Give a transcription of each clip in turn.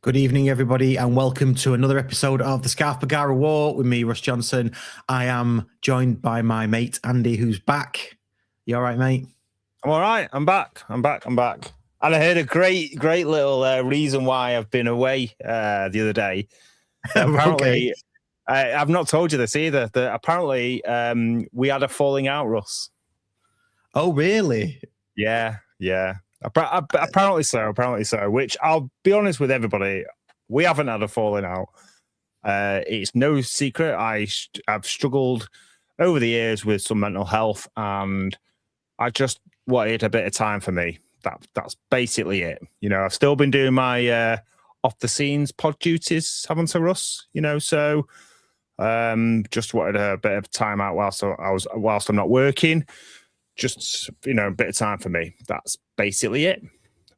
Good evening, everybody, and welcome to another episode of the Scarf Bergara War with me, Russ Johnson. I am joined by my mate, Andy, who's back. You all right, mate? I'm all right. I'm back. And I heard a great little reason why I've been away the other day. Apparently, I've not told you this either. That apparently we had a falling out, Russ. Oh, really? Yeah. Apparently so. Which I'll be honest with everybody, we haven't had a falling out. It's no secret. I've struggled over the years with some mental health, and I just wanted a bit of time for me. That's basically it. You know, I've still been doing my off the scenes pod duties, haven't I, Russ? You know, so just wanted a bit of time out whilst I'm not working. Just, you know, a bit of time for me. That's basically it.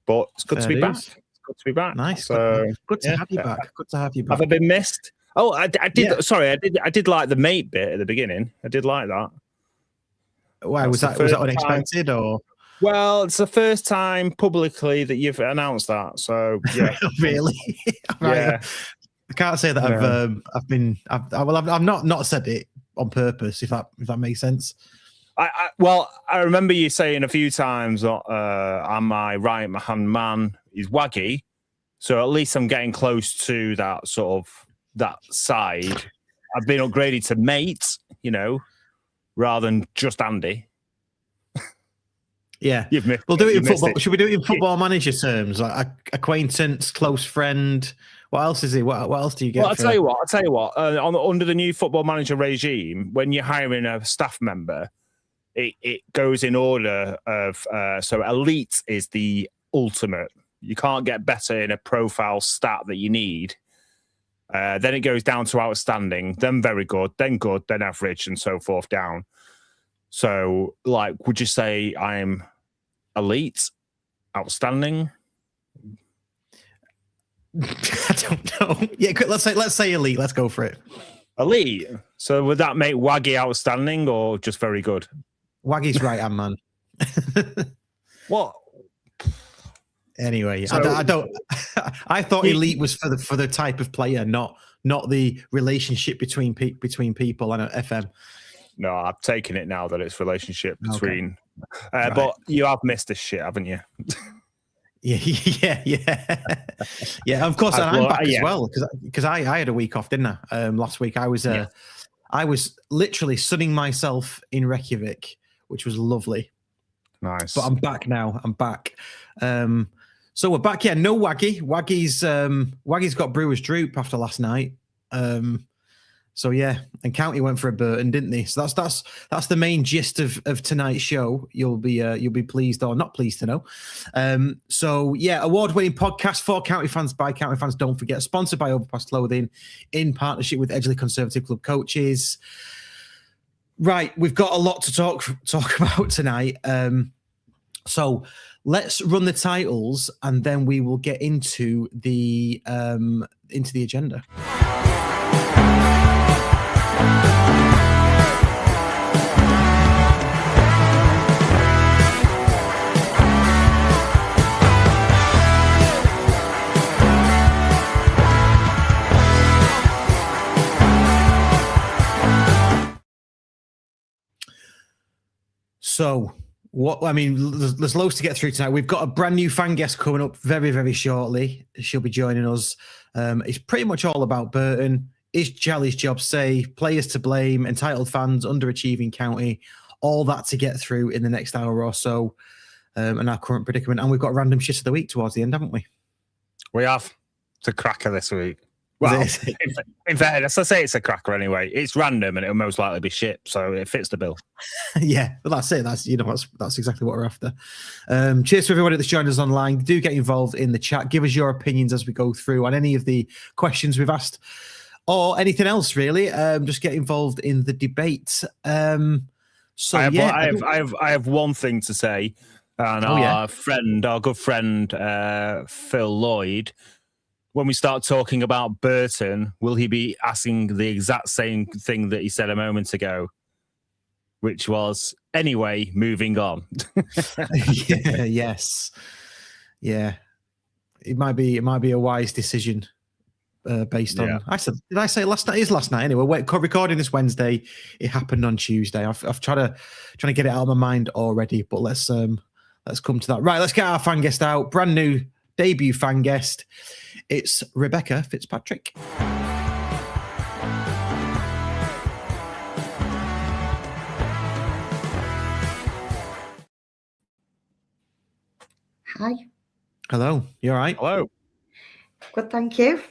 But it's good to be back. It's good to be back. Nice. So, good to have you back. Good to have you back. Have I been missed? Oh, I did. Yeah. Sorry, I did like the mate bit at the beginning. I did like that. Why was that unexpected or? Well, it's the first time publicly that you've announced that. So yeah, really. Right. Yeah. I can't say that I've not said it on purpose. If that makes sense. I remember you saying a few times, "Am my right hand man is Waggy," so at least I'm getting close to that that side. I've been upgraded to mate, you know, rather than just Andy. Yeah, we'll do it in football. Should we do it in football manager terms, like acquaintance, close friend? What else is he? What else do you get? Well, I'll tell you what. Under the new football manager regime, when you're hiring a staff member, it goes in order of so elite is the ultimate. You can't get better in a profile stat that you need. Then it goes down to outstanding, then very good, then average, and so forth down. So, like, would you say I'm elite, outstanding? I don't know. Yeah, let's say elite. Let's go for it. Elite. So would that make Waggy outstanding or just very good? Waggy's right hand man. What? Anyway, so, I don't. I thought elite was for the type of player, not the relationship between people. I know FM. No, I've taken it now that it's relationship between. Okay. Right. But you have missed this shit, haven't you? Yeah. Of course, and I'm back as well because I had a week off, didn't I? Last week I was literally sunning myself in Reykjavik, which was lovely. Nice. But I'm back now. I'm back. So we're back. Yeah, no Waggy. Waggy's got Brewers Droop after last night. So yeah, and County went for a Burton, didn't they? So that's the main gist of tonight's show. You'll be pleased or not pleased to know. So yeah, award-winning podcast for County fans by County fans. Don't forget, sponsored by Overpass Clothing in partnership with Edgeley Conservative Club Coaches. Right, we've got a lot to talk about tonight. So let's run the titles and then we will get into the agenda. So, there's loads to get through tonight. We've got a brand new fan guest coming up very, very shortly. She'll be joining us. It's pretty much all about Burton. Is Chally's job safe? Players to blame, entitled fans, underachieving county, all that to get through in the next hour or so, and our current predicament. And we've got random shit of the week towards the end, haven't we? We have. It's a cracker this week. Well, in fairness, I say it's a cracker anyway. It's random and it'll most likely be shit, so it fits the bill. Yeah, well, that's it. That's exactly what we're after. Cheers to everybody that's joined us online. Do get involved in the chat. Give us your opinions as we go through on any of the questions we've asked or anything else, really. Just get involved in the debate. I have one thing to say, and our good friend Phil Lloyd. When we start talking about Burton, will he be asking the exact same thing that he said a moment ago, which was, anyway, moving on? Yes. Yeah. it might be a wise decision based on. Did I say last night? It is last night anyway. We're recording this Wednesday. It happened on Tuesday. I've trying to get it out of my mind already, but let's come to that. Right, let's get our fan guest out. Brand new debut fan guest. It's Rebecca Fitzpatrick. Hi. Hello. You all right? Hello. Good, thank you.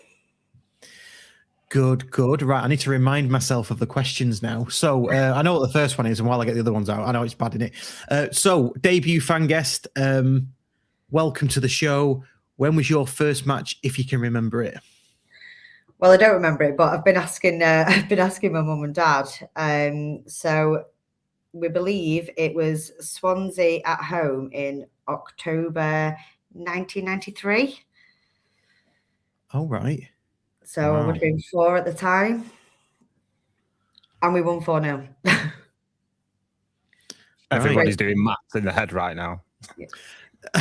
Good. Right, I need to remind myself of the questions now. So I know what the first one is, and while I get the other ones out, I know it's bad, isn't it? So debut fan guest, welcome to the show. When was your first match, if you can remember it? Well, I don't remember it, but I've been asking my mum and dad. So we believe it was Swansea at home in October 1993. Oh, right. So I would have been 4 at the time. And we won 4-0. Everybody's doing maths in the head right now. Yeah.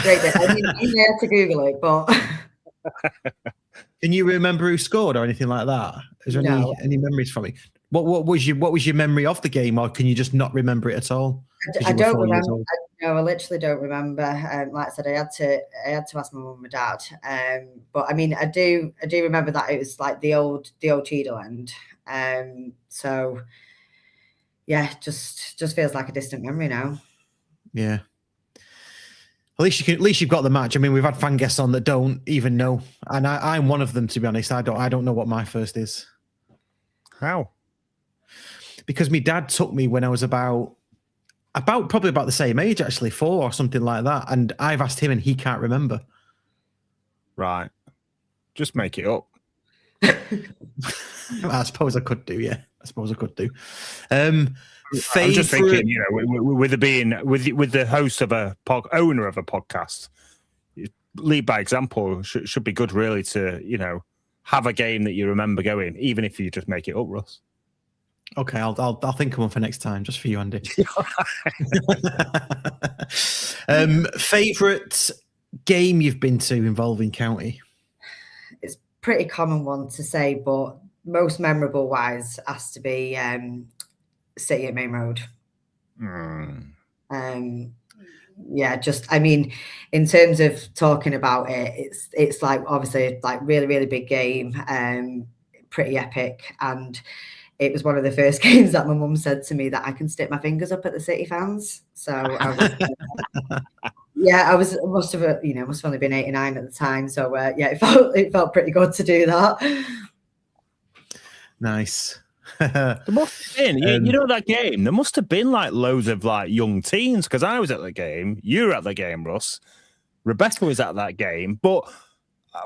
Great. I mean, I had to Google it, but... Can you remember who scored or anything like that? Is there any memories from it? What was your memory of the game, or can you just not remember it at all? I don't remember. I literally don't remember. Like I said, I had to ask my mum and dad. But I mean, I do remember that it was like the old Cheadle end. So yeah, just feels like a distant memory now. Yeah. At least you've got the match. I mean, we've had fan guests on that don't even know, and I'm one of them, to be honest. I don't know what my first is. How? Because my dad took me when I was probably about the same age, actually, 4 or something like that. And I've asked him and he can't remember. Right. Just make it up. I suppose I could do, yeah. I'm just thinking, with the host of owner of a podcast, lead by example should be good, really, to, have a game that you remember going, even if you just make it up, Russ. Okay, I'll think of one for next time, just for you, Andy. Favorite game you've been to involving county? It's a pretty common one to say, but most memorable wise has to be City at Main Road. Yeah, I mean, in terms of talking about it, it's like obviously like really, really big game, pretty epic, and it was one of the first games that my mum said to me that I can stick my fingers up at the City fans. So I was, must have only been 8 or 9 at the time. So it felt pretty good to do that. Nice. There must have been, that game. There must have been like loads of like young teens, because I was at the game. You were at the game, Russ. Rebecca was at that game. But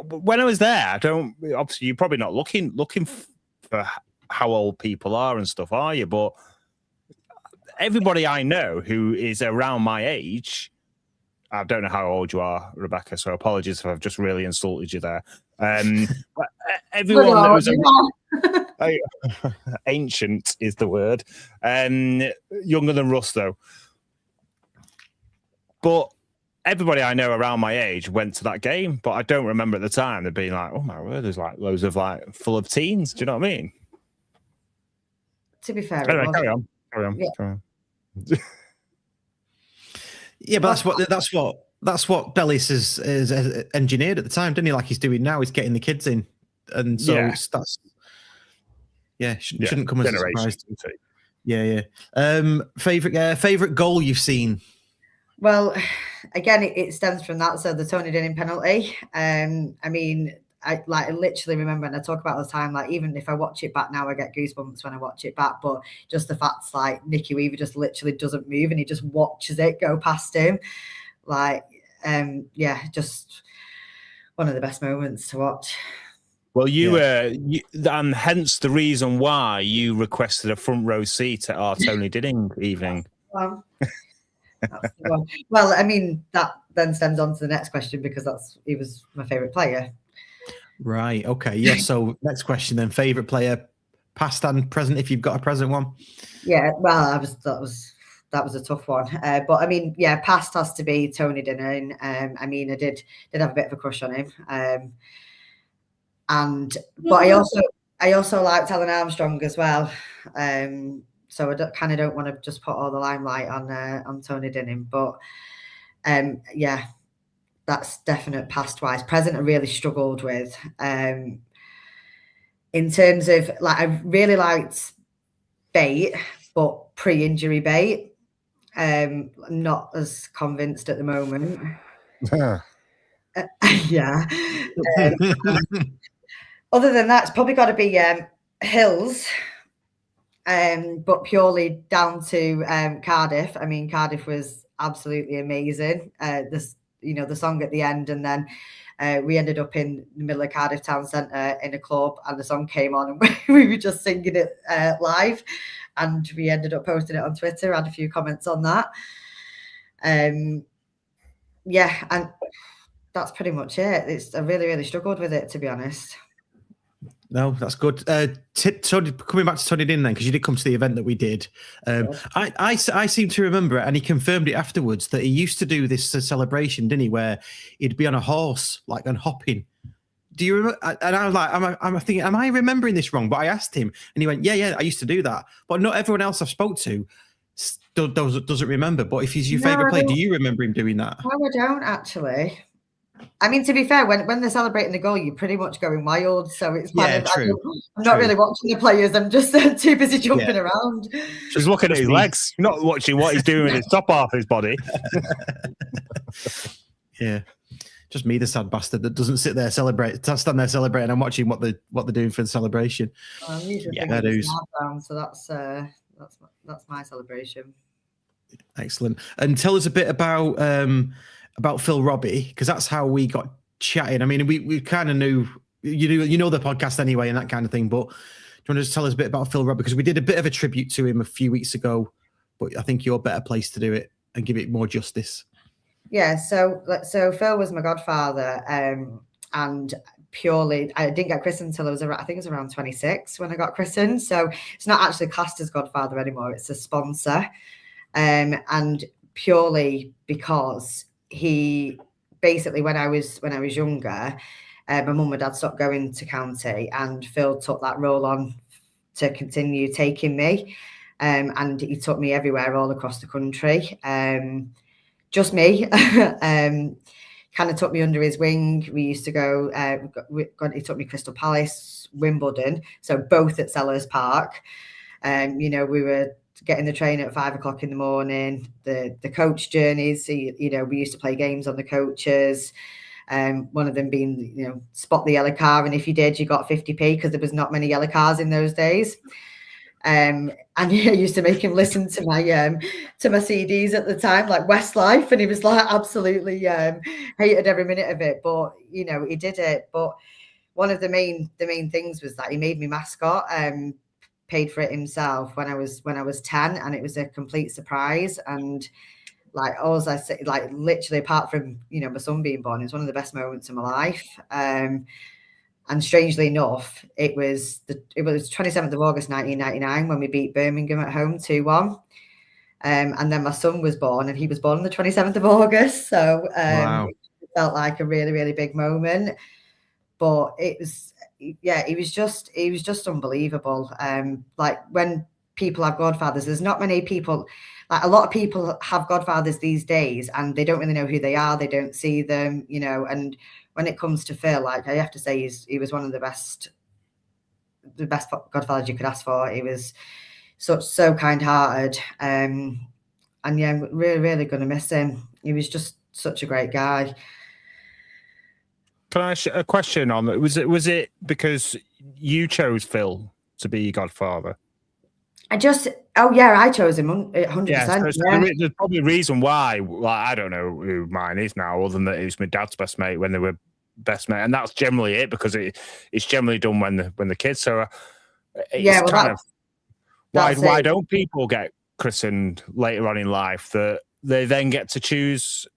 when I was there, obviously you're probably not looking for how old people are and stuff, are you? But everybody I know who is around my age, I don't know how old you are, Rebecca, so apologies if I've just really insulted you there. But everyone that was ancient is the word. Younger than Russ, though. But everybody I know around my age went to that game, but I don't remember at the time there being like, oh my word, there's like loads of like full of teens. Do you know what I mean? To be fair, anyway, carry on. Yeah, but that's what Bellis is engineered at the time, didn't he? Like he's doing now, he's getting the kids in, and so shouldn't come as a surprise. Yeah. Favorite goal you've seen? Well, again, it stems from that. So the Tony Dinning penalty. I mean, I literally remember, and I talk about all the time, like even if I watch it back now, I get goosebumps when I watch it back. But just the facts, like Nicky Weaver just literally doesn't move and he just watches it go past him. Like, just one of the best moments to watch. Well, and hence the reason why you requested a front row seat at our Tony Dinning evening. That's the one. Well, I mean, that then stems on to the next question, because he was my favourite player. Right. Okay. Yeah. So next question then. Favorite player, past and present, if you've got a present one. Yeah. Well, that was a tough one. But I mean, yeah, past has to be Tony Dinnan. I mean, I did have a bit of a crush on him. But I also liked Alan Armstrong as well. So I don't want to just put all the limelight on Tony Dinnan. But yeah, that's definite past wise. Present, I really struggled with. In terms of, like, I really liked Bate, but pre-injury Bate. Not as convinced at the moment. Yeah. Other than that, it's probably got to be Hills, but purely down to Cardiff. I mean, Cardiff was absolutely amazing. The song at the end, and then we ended up in the middle of Cardiff town centre in a club, and the song came on, and we were just singing it live, and we ended up posting it on Twitter. Had a few comments on that. Yeah, and that's pretty much it. I really, really struggled with it, to be honest. No, that's good. Tony, coming back to Tony Dinnan then, because you did come to the event that we did. I seem to remember it, and he confirmed it afterwards, that he used to do this celebration, didn't he, where he'd be on a horse, like, and hopping. Do you remember? And I was like, I'm thinking, am I remembering this wrong? But I asked him, and he went, yeah, I used to do that. But not everyone else I've spoke to doesn't remember. But if he's your favourite player, do you remember him doing that? No, I don't actually. I mean, to be fair, when they're celebrating the goal, you're pretty much going wild. So it's true. I'm not really watching the players. I'm just too busy jumping around. Just looking at his legs, not watching what he's doing with his top half his body. Yeah, just me, the sad bastard that doesn't stand there celebrating. I'm watching what they're doing for the celebration. I'm usually so that's my celebration. Excellent. And tell us a bit about Phil Robbie, because that's how we got chatting. I mean, we kind of knew you know the podcast anyway and that kind of thing. But do you want to just tell us a bit about Phil Robbie, because we did a bit of a tribute to him a few weeks ago, but I think you're a better place to do it and give it more justice. Yeah. So Phil was my godfather, and purely I didn't get christened until I think it was around 26 when I got christened. So it's not actually classed as godfather anymore. It's a sponsor, and purely because he basically, when I was younger, my mum and dad stopped going to county, and Phil took that role on to continue taking me, and he took me everywhere all across the country. Just me, kind of took me under his wing. We used to go, he took me Crystal Palace, Wimbledon, so both at Sellers Park. We were getting the train at 5 o'clock in the morning, the coach journeys, we used to play games on the coaches. One of them being, spot the yellow car. And if you did, you got 50p, because there was not many yellow cars in those days. And I used to make him listen to my CDs at the time, like Westlife. And he was like, absolutely hated every minute of it. But, he did it. But one of the main things was that he made me mascot, paid for it himself when I was 10, and it was a complete surprise. And like all I say, like literally apart from my son being born, it was one of the best moments of my life. And strangely enough, it was 27th of August 1999 when we beat Birmingham at home 2-1. And then my son was born, and he was born on the 27th of August. So wow. It felt like a really, really big moment. But it was just unbelievable. Like when people have godfathers, there's not many people, like a lot of people have godfathers these days, and they don't really know who they are. They don't see them, and when it comes to Phil, like I have to say, he was one of the best godfathers you could ask for. He was so kind-hearted, and yeah, I'm really, really going to miss him. He was just such a great guy. Can I ask a question on that? Was it because you chose Phil to be your godfather? I chose him 100%. Yeah, there's probably a reason why. Like, I don't know who mine is now, other than that it was my dad's best mate when they were best mate, and that's generally it, because it's generally done when the kids. So why don't people get christened later on in life, that they then get to choose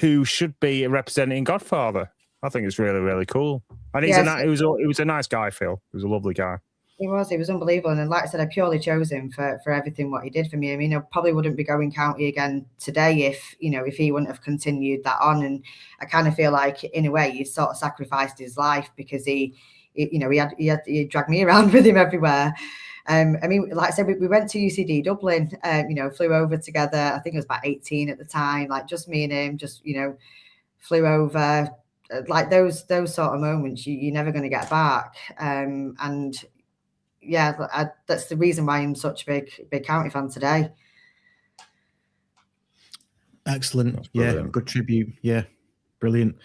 who should be representing godfather? I think it's really, really cool. And he was a nice guy, Phil. He was a lovely guy. He was unbelievable. And like I said, I purely chose him for everything what he did for me. I mean, I probably wouldn't be going county again today if he wouldn't have continued that on. And I kind of feel like in a way he sort of sacrificed his life because he dragged me around with him everywhere. I mean, like I said, we went to UCD Dublin, flew over together. I think I was about 18 at the time, like just me and him, just, flew over. Like those sort of moments you're never going to get back. And yeah, that's the reason why I'm such a big county fan today. Excellent. Yeah, good tribute. Yeah, brilliant.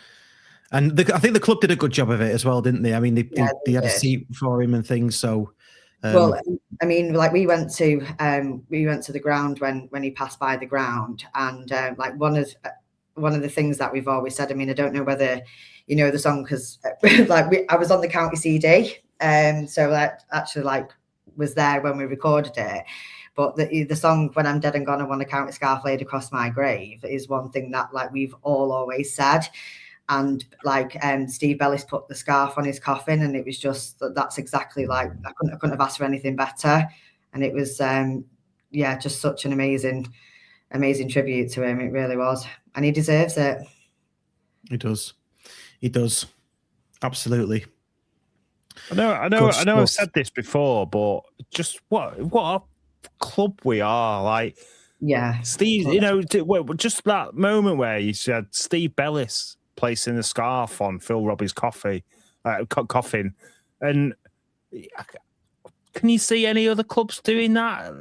And I think the club did a good job of it as well, didn't they? I mean, they had a seat for him and things. So, well, I mean, like we went to the ground when he passed by the ground, and like one of the things that we've always said. I mean, I don't know whether you know the song because I was on the county CD, so that actually was there when we recorded it. But the song "When I'm Dead and Gone, I Want a County Scarf Laid Across My Grave" is one thing that we've all always said. And Steve Bellis put the scarf on his coffin, and it was just that's exactly I couldn't have asked for anything better. And it was just such an amazing tribute to him. It really was, and he deserves it. He does, absolutely. I know. I've said this before, but just what a club we are. Like, yeah, Steve. Just that moment where you said Steve Bellis placing the scarf on Phil Robbie's coffin, and can you see any other clubs doing that?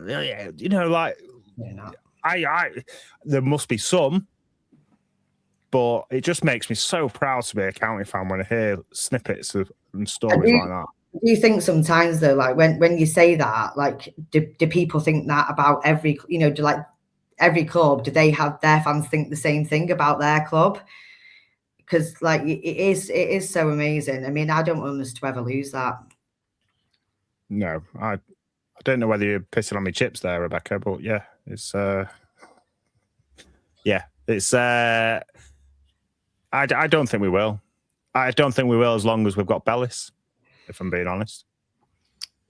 There must be some, but it just makes me so proud to be a county fan when I hear snippets and stories like that. Do you think sometimes though, when you say that, do people think that about every, every club? Do they have their fans think the same thing about their club? Because it is so amazing. I mean, I don't want us to ever lose that. No, I don't know whether you're pissing on me chips there, Rebecca, but yeah, it's I don't think we will. I don't think we will as long as we've got Bellis, if I'm being honest.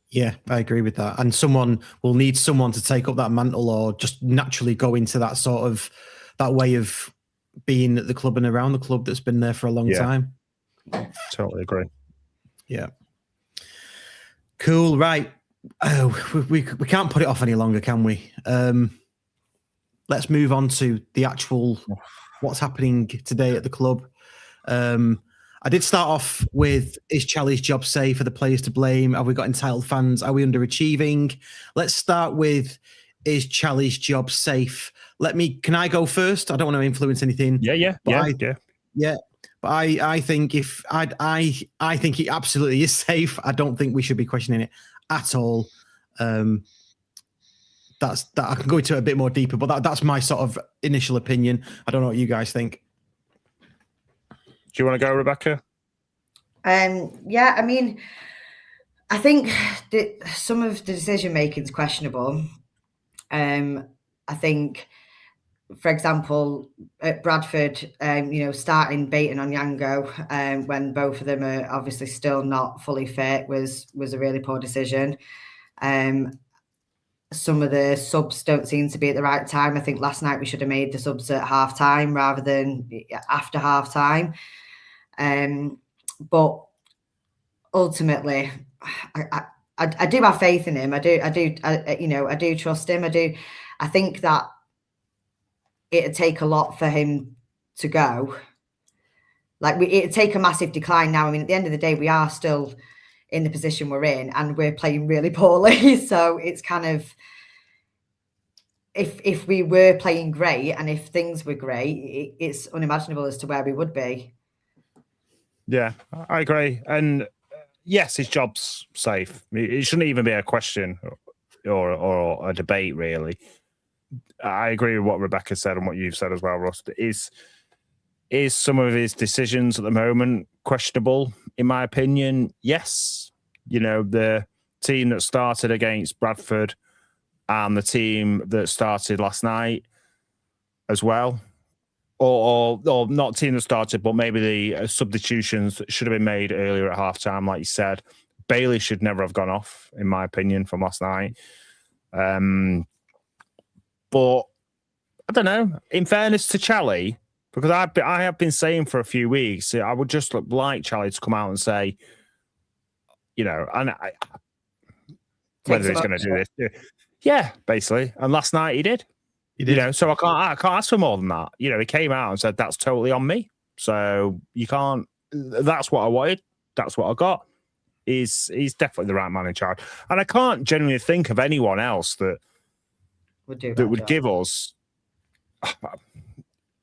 Yeah, I agree with that. And someone will need someone to take up that mantle or just naturally go into that sort of that way of being at the club and around the club that's been there for a long time. Totally agree. Yeah. Cool. Right. Oh, we can't put it off any longer, can we? Let's move on to the actual what's happening today at the club. I did start off with, is Chally's job safe? Are the players to blame? Have we got entitled fans? Are we underachieving? Let's start with, is Chally's job safe? Can I go first? I don't want to influence anything. Yeah. But I think I think he absolutely is safe. I don't think we should be questioning it at all. That's that. I can go into it a bit more deeper, but that's my sort of initial opinion. I don't know what you guys think. Do you want to go, Rebecca? Yeah, I mean, I think that some of the decision making is questionable. I think, for example, at Bradford, starting Baton on Yango when both of them are obviously still not fully fit was a really poor decision. Some of the subs don't seem to be at the right time. I think last night we should have made the subs at half time rather than after half time. But ultimately, I do have faith in him. I do trust him. I think that it'd take a lot for him to go. It'd take a massive decline now. I mean, at the end of the day, we are still in the position we're in and we're playing really poorly. So it's kind of, if we were playing great and if things were great, it's unimaginable as to where we would be. Yeah, I agree. And yes, his job's safe. It shouldn't even be a question or a debate, really. I agree with what Rebecca said and what you've said as well, Russ. Is some of his decisions at the moment questionable? In my opinion, yes. The team that started against Bradford and the team that started last night as well. Or not team that started, but maybe the substitutions that should have been made earlier at halftime, like you said. Bailey should never have gone off, in my opinion, from last night. But I don't know. In fairness to Chally, because I have been saying for a few weeks, I would just like Chally to come out and say, and whether he's going to do this. Yeah, basically. And last night he did. He did. So I can't ask for more than that. He came out and said, that's totally on me. So you can't, that's what I wanted. That's what I got. He's definitely the right man in charge. And I can't genuinely think of anyone else that would give us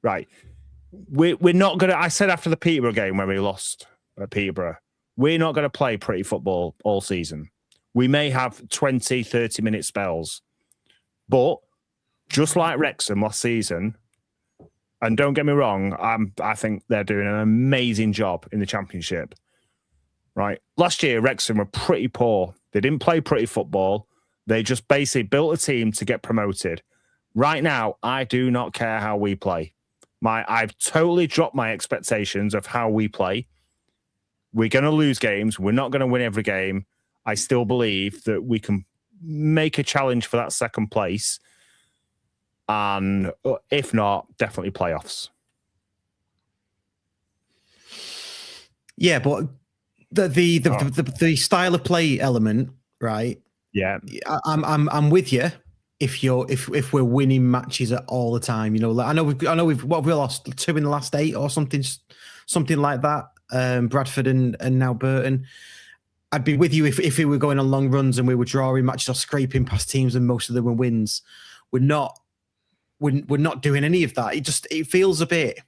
right. We're not going to, I said after the Peterborough game when we lost at Peterborough, we're not going to play pretty football all season. We may have 20, 30-minute spells. But just like Wrexham last season, and don't get me wrong, I think they're doing an amazing job in the Championship. Right. Last year, Wrexham were pretty poor. They didn't play pretty football. They just basically built a team to get promoted. Right now, I do not care how we play. I've totally dropped my expectations of how we play. We're going to lose games. We're not going to win every game. I still believe that we can make a challenge for that second place. And if not, definitely playoffs. Yeah, but the style of play element, right? Yeah, I'm with you. If we're winning matches all the time, I know we've lost 2 in the last 8 or something like that. Bradford and now Burton. I'd be with you if we were going on long runs and we were drawing matches or scraping past teams and most of them were wins. We're not doing any of that. It feels a bit.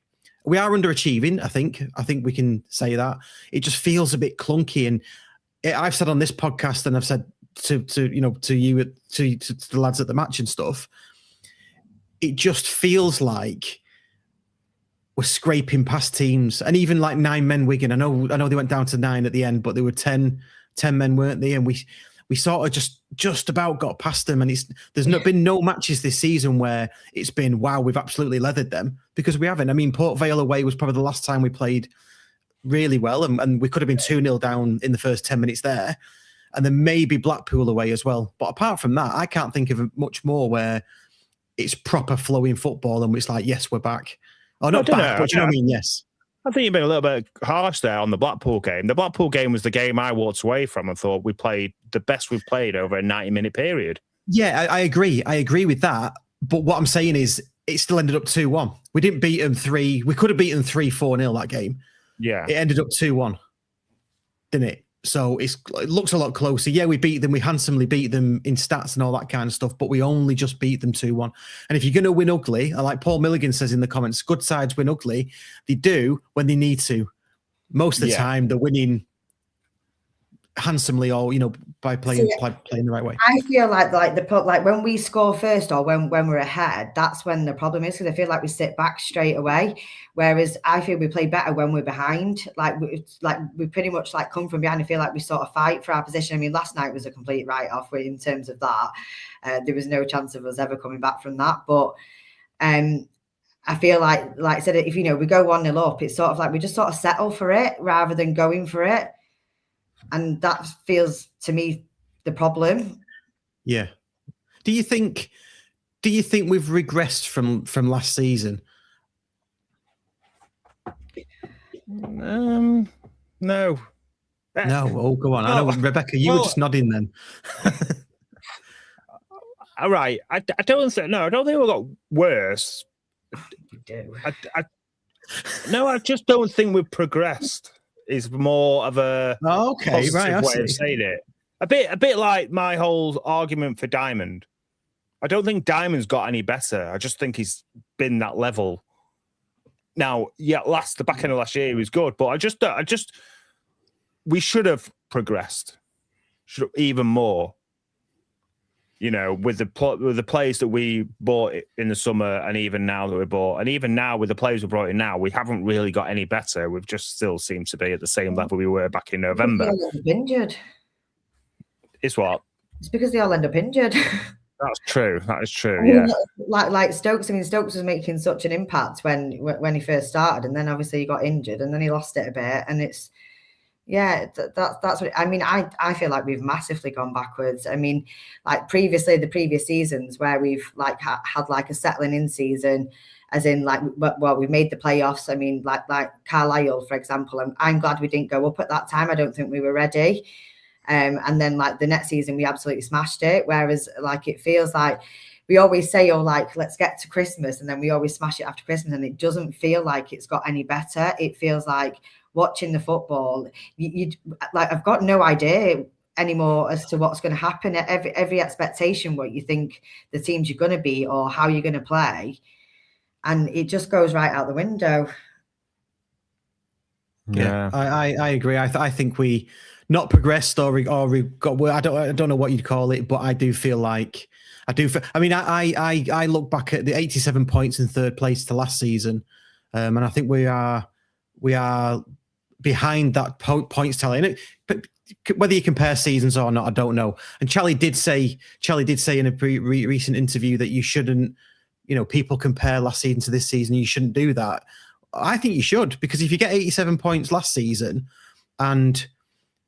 We are underachieving. I think we can say that. It just feels a bit clunky, and I've said on this podcast, and I've said to you, to the lads at the match and stuff. It just feels like we're scraping past teams, and even like 9 men Wigan. I know they went down to 9 at the end, but there were 10 men, weren't they? And we sort of just about got past them, and there's been no matches this season where it's been, wow, we've absolutely leathered them, because we haven't. I mean, Port Vale away was probably the last time we played really well, and we could have been 2-0 down in the first 10 minutes there, and then maybe Blackpool away as well. But apart from that, I can't think of much more where it's proper flowing football and it's like, yes, we're back. Oh, not back, but you know what I mean? Yes. I think you've been a little bit harsh there on the Blackpool game. The Blackpool game was the game I walked away from and thought we played the best we've played over a 90-minute period. Yeah, I agree. I agree with that. But what I'm saying is it still ended up 2-1. We didn't beat them 3. We could have beaten 3-4-0 that game. Yeah. It ended up 2-1, didn't it? So it looks a lot closer. Yeah, we beat them. We handsomely beat them in stats and all that kind of stuff, but we only just beat them 2-1. And if you're going to win ugly, like Paul Milligan says in the comments, good sides win ugly. They do when they need to. Most of the time, they're winning handsomely, or by playing the right way. I feel like when we score first or when we're ahead, that's when the problem is, because I feel like we sit back straight away. Whereas I feel we play better when we're behind. We pretty much come from behind. I feel like we sort of fight for our position. I mean, last night was a complete write-off in terms of that. There was no chance of us ever coming back from that. But I feel like I said, if we go 1-0 up, it's sort of like we just sort of settle for it rather than going for it. And that feels to me the problem. Yeah. Do you think we've regressed from last season? No. No. Oh, go on. I know, Rebecca, you were just nodding then. All right. I don't think we got worse. You do. I just don't think we've progressed. Is more of a okay, right? way of saying it. A bit like my whole argument for Diamond. I don't think Diamond's got any better. I just think he's been that level. Now, yeah, the back end of last year he was good, but we should have progressed, even more. With the players that we bought in the summer, and even now that we bought, and even now with the players we brought in now, we haven't really got any better. We've just still seem to be at the same level we were back in November. Injured. It's what? It's because they all end up injured. That's true. That is true. Yeah. Like Stokes. I mean, Stokes was making such an impact when he first started, and then obviously he got injured, and then he lost it a bit, and it's Yeah, that's what I mean. I feel like we've massively gone backwards. I mean, like previously, the previous seasons where we've like had like a settling in season, as in like, well, we made the playoffs. I mean, like Carlisle, for example. I'm glad we didn't go up at that time. I don't think we were ready. And then like the next season, we absolutely smashed it. Whereas like it feels like we always say, oh, like let's get to Christmas, and then we always smash it after Christmas, and it doesn't feel like it's got any better. It feels like watching the football, you like I've got no idea anymore as to what's going to happen. At every expectation, what you think the teams you're going to be or how you're going to play, and it just goes right out the window. Yeah, I agree. I think we not progressed or we got. I don't know what you'd call it, but I do feel like I do. I mean, I look back at the 87 points in third place to last season, and I think we are behind that points tally. But whether you compare seasons or not, I don't know. And Chally did say in a recent interview that you shouldn't, people compare last season to this season. You shouldn't do that. I think you should, because if you get 87 points last season and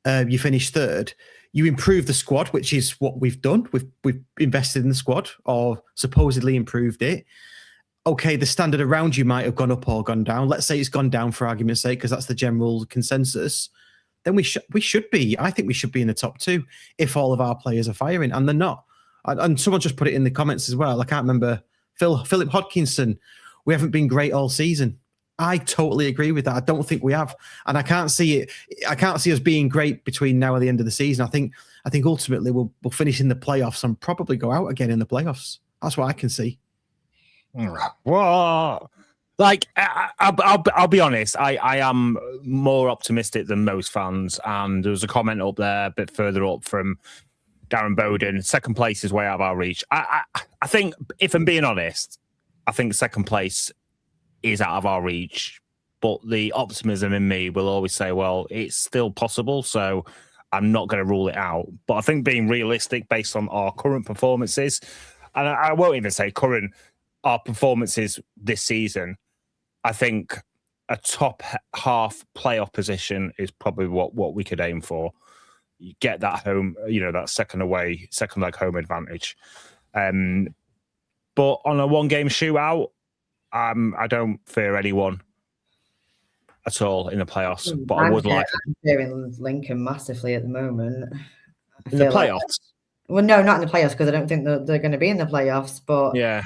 you finish third, you improve the squad, which is what we've done. We've invested in the squad or supposedly improved it. Okay, the standard around you might have gone up or gone down. Let's say it's gone down for argument's sake, because that's the general consensus. Then we should be. I think we should be in the top two if all of our players are firing, and they're not. And someone just put it in the comments as well. I can't remember. Philip Hodkinson. We haven't been great all season. I totally agree with that. I don't think we have, and I can't see it. I can't see us being great between now and the end of the season. I think ultimately we'll finish in the playoffs and probably go out again in the playoffs. That's what I can see. Well, like I'll be honest. I am more optimistic than most fans. And there was a comment up there a bit further up from Darren Bowden. Second place is way out of our reach. I think, if I'm being honest, I think second place is out of our reach, but the optimism in me will always say, well, it's still possible, so I'm not going to rule it out. But I think being realistic based on our current performances, and I won't even say current, our performances this season, I think a top half playoff position is probably what we could aim for. You get that home, that second leg home advantage. But on a one-game shootout, I don't fear anyone at all in the playoffs. But I would like. I'm fearing Lincoln massively at the moment. In the playoffs? Well, no, not in the playoffs, because I don't think they're going to be in the playoffs. But yeah,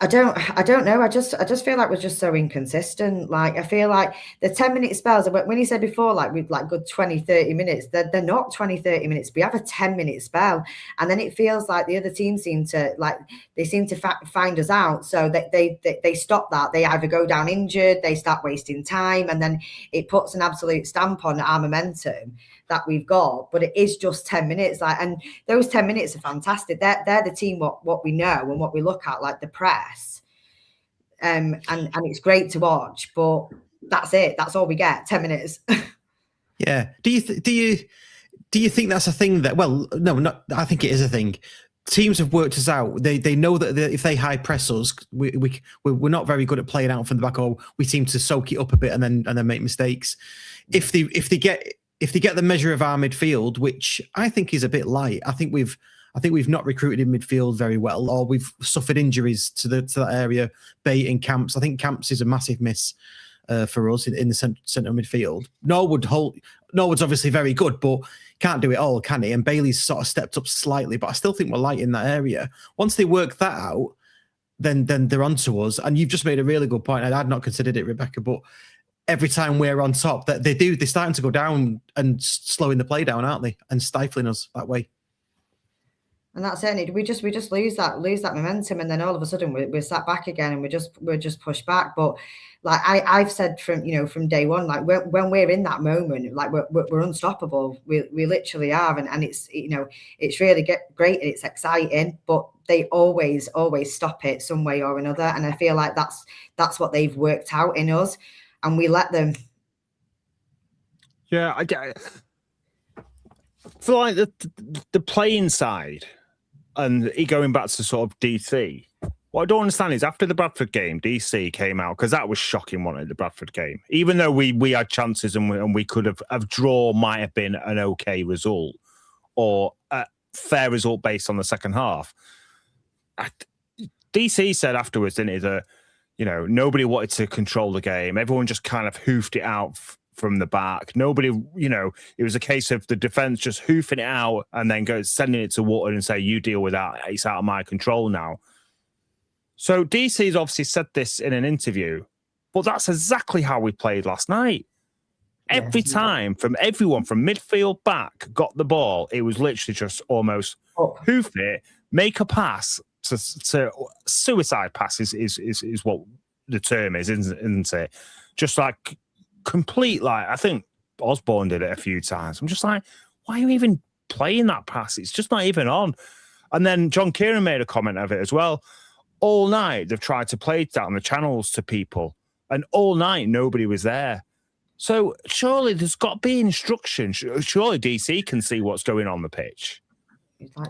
I don't know. I just feel like we're just so inconsistent. Like, I feel like the 10-minute spells, when you said before, like we've like good 20, 30 minutes, they're not 20, 30 minutes. We have a 10-minute spell. And then it feels like the other team seem to find us out. So that they stop that. They either go down injured, they start wasting time, and then it puts an absolute stamp on our momentum that we've got. But it is just 10 minutes. Like, and those 10 minutes are fantastic. They're the team what we know and what we look at, like the press. And it's great to watch, but that's it. That's all we get. 10 minutes. Yeah. Do you think that's a thing that? Well, no, not. I think it is a thing. Teams have worked us out. They know that if they high press us, we're not very good at playing out from the back, or we seem to soak it up a bit and then make mistakes. If they get the measure of our midfield, which I think is a bit light, I think we've not recruited in midfield very well, or we've suffered injuries to that area. Bate and Camps. I think Camps is a massive miss for us in the centre midfield. Norwood's obviously very good, but can't do it all, can he? And Bailey's sort of stepped up slightly, but I still think we're light in that area. Once they work that out, then they're onto us. And you've just made a really good point. I had not considered it, Rebecca, but every time we're on top, that they're starting to go down and slowing the play down, aren't they? And stifling us that way. And that's it. We just lose that momentum, and then all of a sudden we're sat back again, and we're just pushed back. But like I've said from day one, like when we're in that moment, like we're unstoppable. We literally are, and it's it's really great and it's exciting. But they always stop it some way or another, and I feel like that's what they've worked out in us, and we let them. Yeah, I get it. For like the playing side. And going back to sort of DC, What I don't understand is after the Bradford game, DC came out, because that was shocking, wasn't it, the Bradford game? Even though we had chances and we could have, a draw might have been an okay result or a fair result based on the second half. DC said afterwards, didn't he, that, you know, nobody wanted to control the game. Everyone just kind of hoofed it out from the back. Nobody, you know, it was a case of the defense just hoofing it out and then sending it to Wootton and say, you deal with that. It's out of my control now. So DC's obviously said this in an interview, but that's exactly how we played last night. Every time, from everyone from midfield back got the ball, it was literally just almost hoof it, make a pass to suicide pass is what the term is, isn't it? Just like complete, like, I think Osborne did it a few times. I'm just like, why are you even playing that pass? It's just not even on. And then John Kieran made a comment of it as well. All night, they've tried to play down the channels to people, and all night, nobody was there. So surely there's got to be instruction. Surely DC can see what's going on the pitch.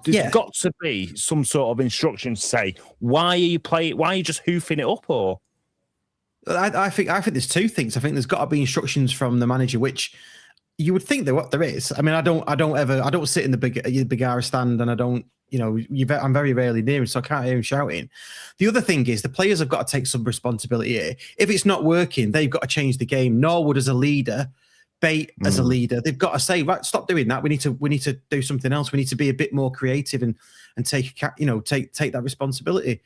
There's got to be some sort of instruction to say, why are you just hoofing it up? Or I think there's two things. I think there's got to be instructions from the manager, which you would think that there is. I mean, I don't sit in the Bergara stand, and I don't, you know, I'm very rarely near him, so I can't hear him shouting. The other thing is the players have got to take some responsibility here. If it's not working, they've got to change the game. Norwood as a leader, Bate as a leader, they've got to say, right, stop doing that. We need to do something else. We need to be a bit more creative and take that responsibility.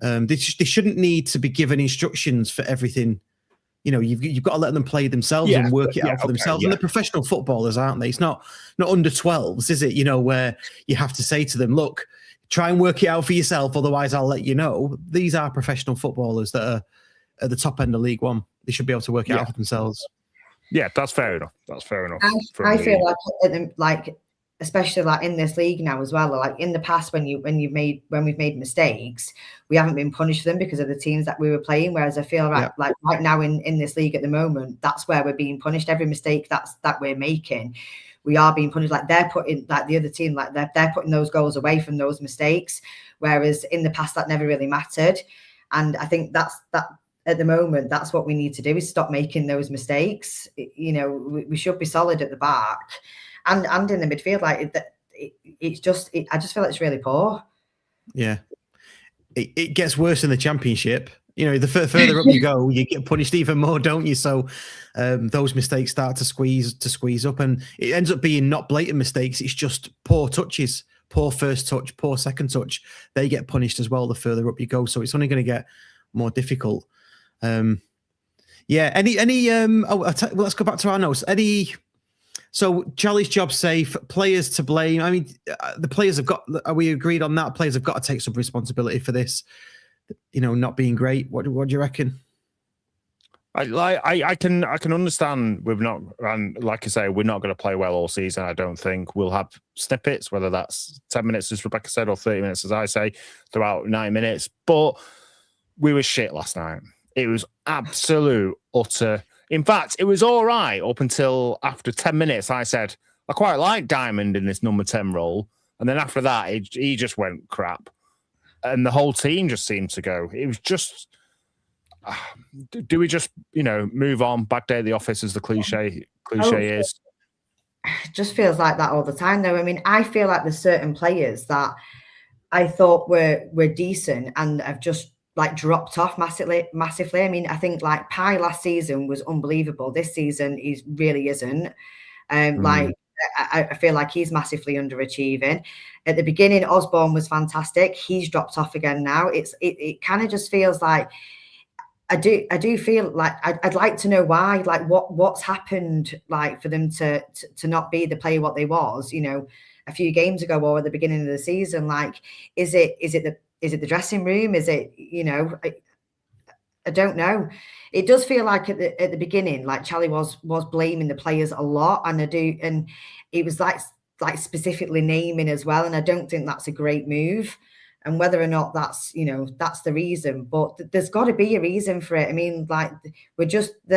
They shouldn't need to be given instructions for everything. You know, you've got to let them play themselves and work it out for themselves. And they're professional footballers, aren't they? It's not under 12s, is it? You know, where you have to say to them, look, try and work it out for yourself, otherwise I'll let you know. These are professional footballers that are at the top end of League One. They should be able to work it out for themselves. Yeah, that's fair enough. That's fair enough. I feel like especially like in this league now as well, like in the past when we've made mistakes, we haven't been punished for them because of the teams that we were playing. Whereas I feel like right now in this league at the moment, that's where we're being punished. Every mistake that we're making, we are being punished. Like they're putting, like the other team, like they're putting those goals away from those mistakes. Whereas in the past that never really mattered. And I think that at the moment, that's what we need to do, is stop making those mistakes. You know, we should be solid at the back. And in the midfield, like I just feel like it's really poor. Yeah, it gets worse in the Championship. You know, the further up you go, you get punished even more, don't you? So those mistakes start to squeeze up, and it ends up being not blatant mistakes. It's just poor touches, poor first touch, poor second touch. They get punished as well the further up you go. So it's only going to get more difficult. Yeah. Let's go back to our notes. So Chally's job safe, players to blame. I mean, the players have got, are we agreed on that? Players have got to take some responsibility for this, you know, not being great. What do you reckon? I can understand we've not, and like I say, we're not going to play well all season. I don't think we'll have snippets, whether that's 10 minutes, as Rebecca said, or 30 minutes, as I say, throughout 9 minutes. But we were shit last night. It was absolute, utter. In fact, it was all right up until after 10 minutes. I said, I quite like Diamond in this number 10 role. And then after that, he just went crap. And the whole team just seemed to go. It was just, do we just, you know, move on? Bad day at the office, as the cliche is. It just feels like that all the time, though. I mean, I feel like there's certain players that I thought were decent and have just like dropped off massively. I mean, I think like Pye last season was unbelievable. This season, he really isn't. Like, I feel like he's massively underachieving. At the beginning, Osborne was fantastic. He's dropped off again now. It kind of just feels like I do feel like I'd like to know why, like what's happened, like for them to not be the player what they was, you know, a few games ago or at the beginning of the season. Like, is it the dressing room? Is it, you know, I don't know. It does feel like at the beginning, like Chally was blaming the players a lot, and it was like specifically naming as well. And I don't think that's a great move. And whether or not that's, you know, that's the reason, but there's got to be a reason for it. I mean, like they're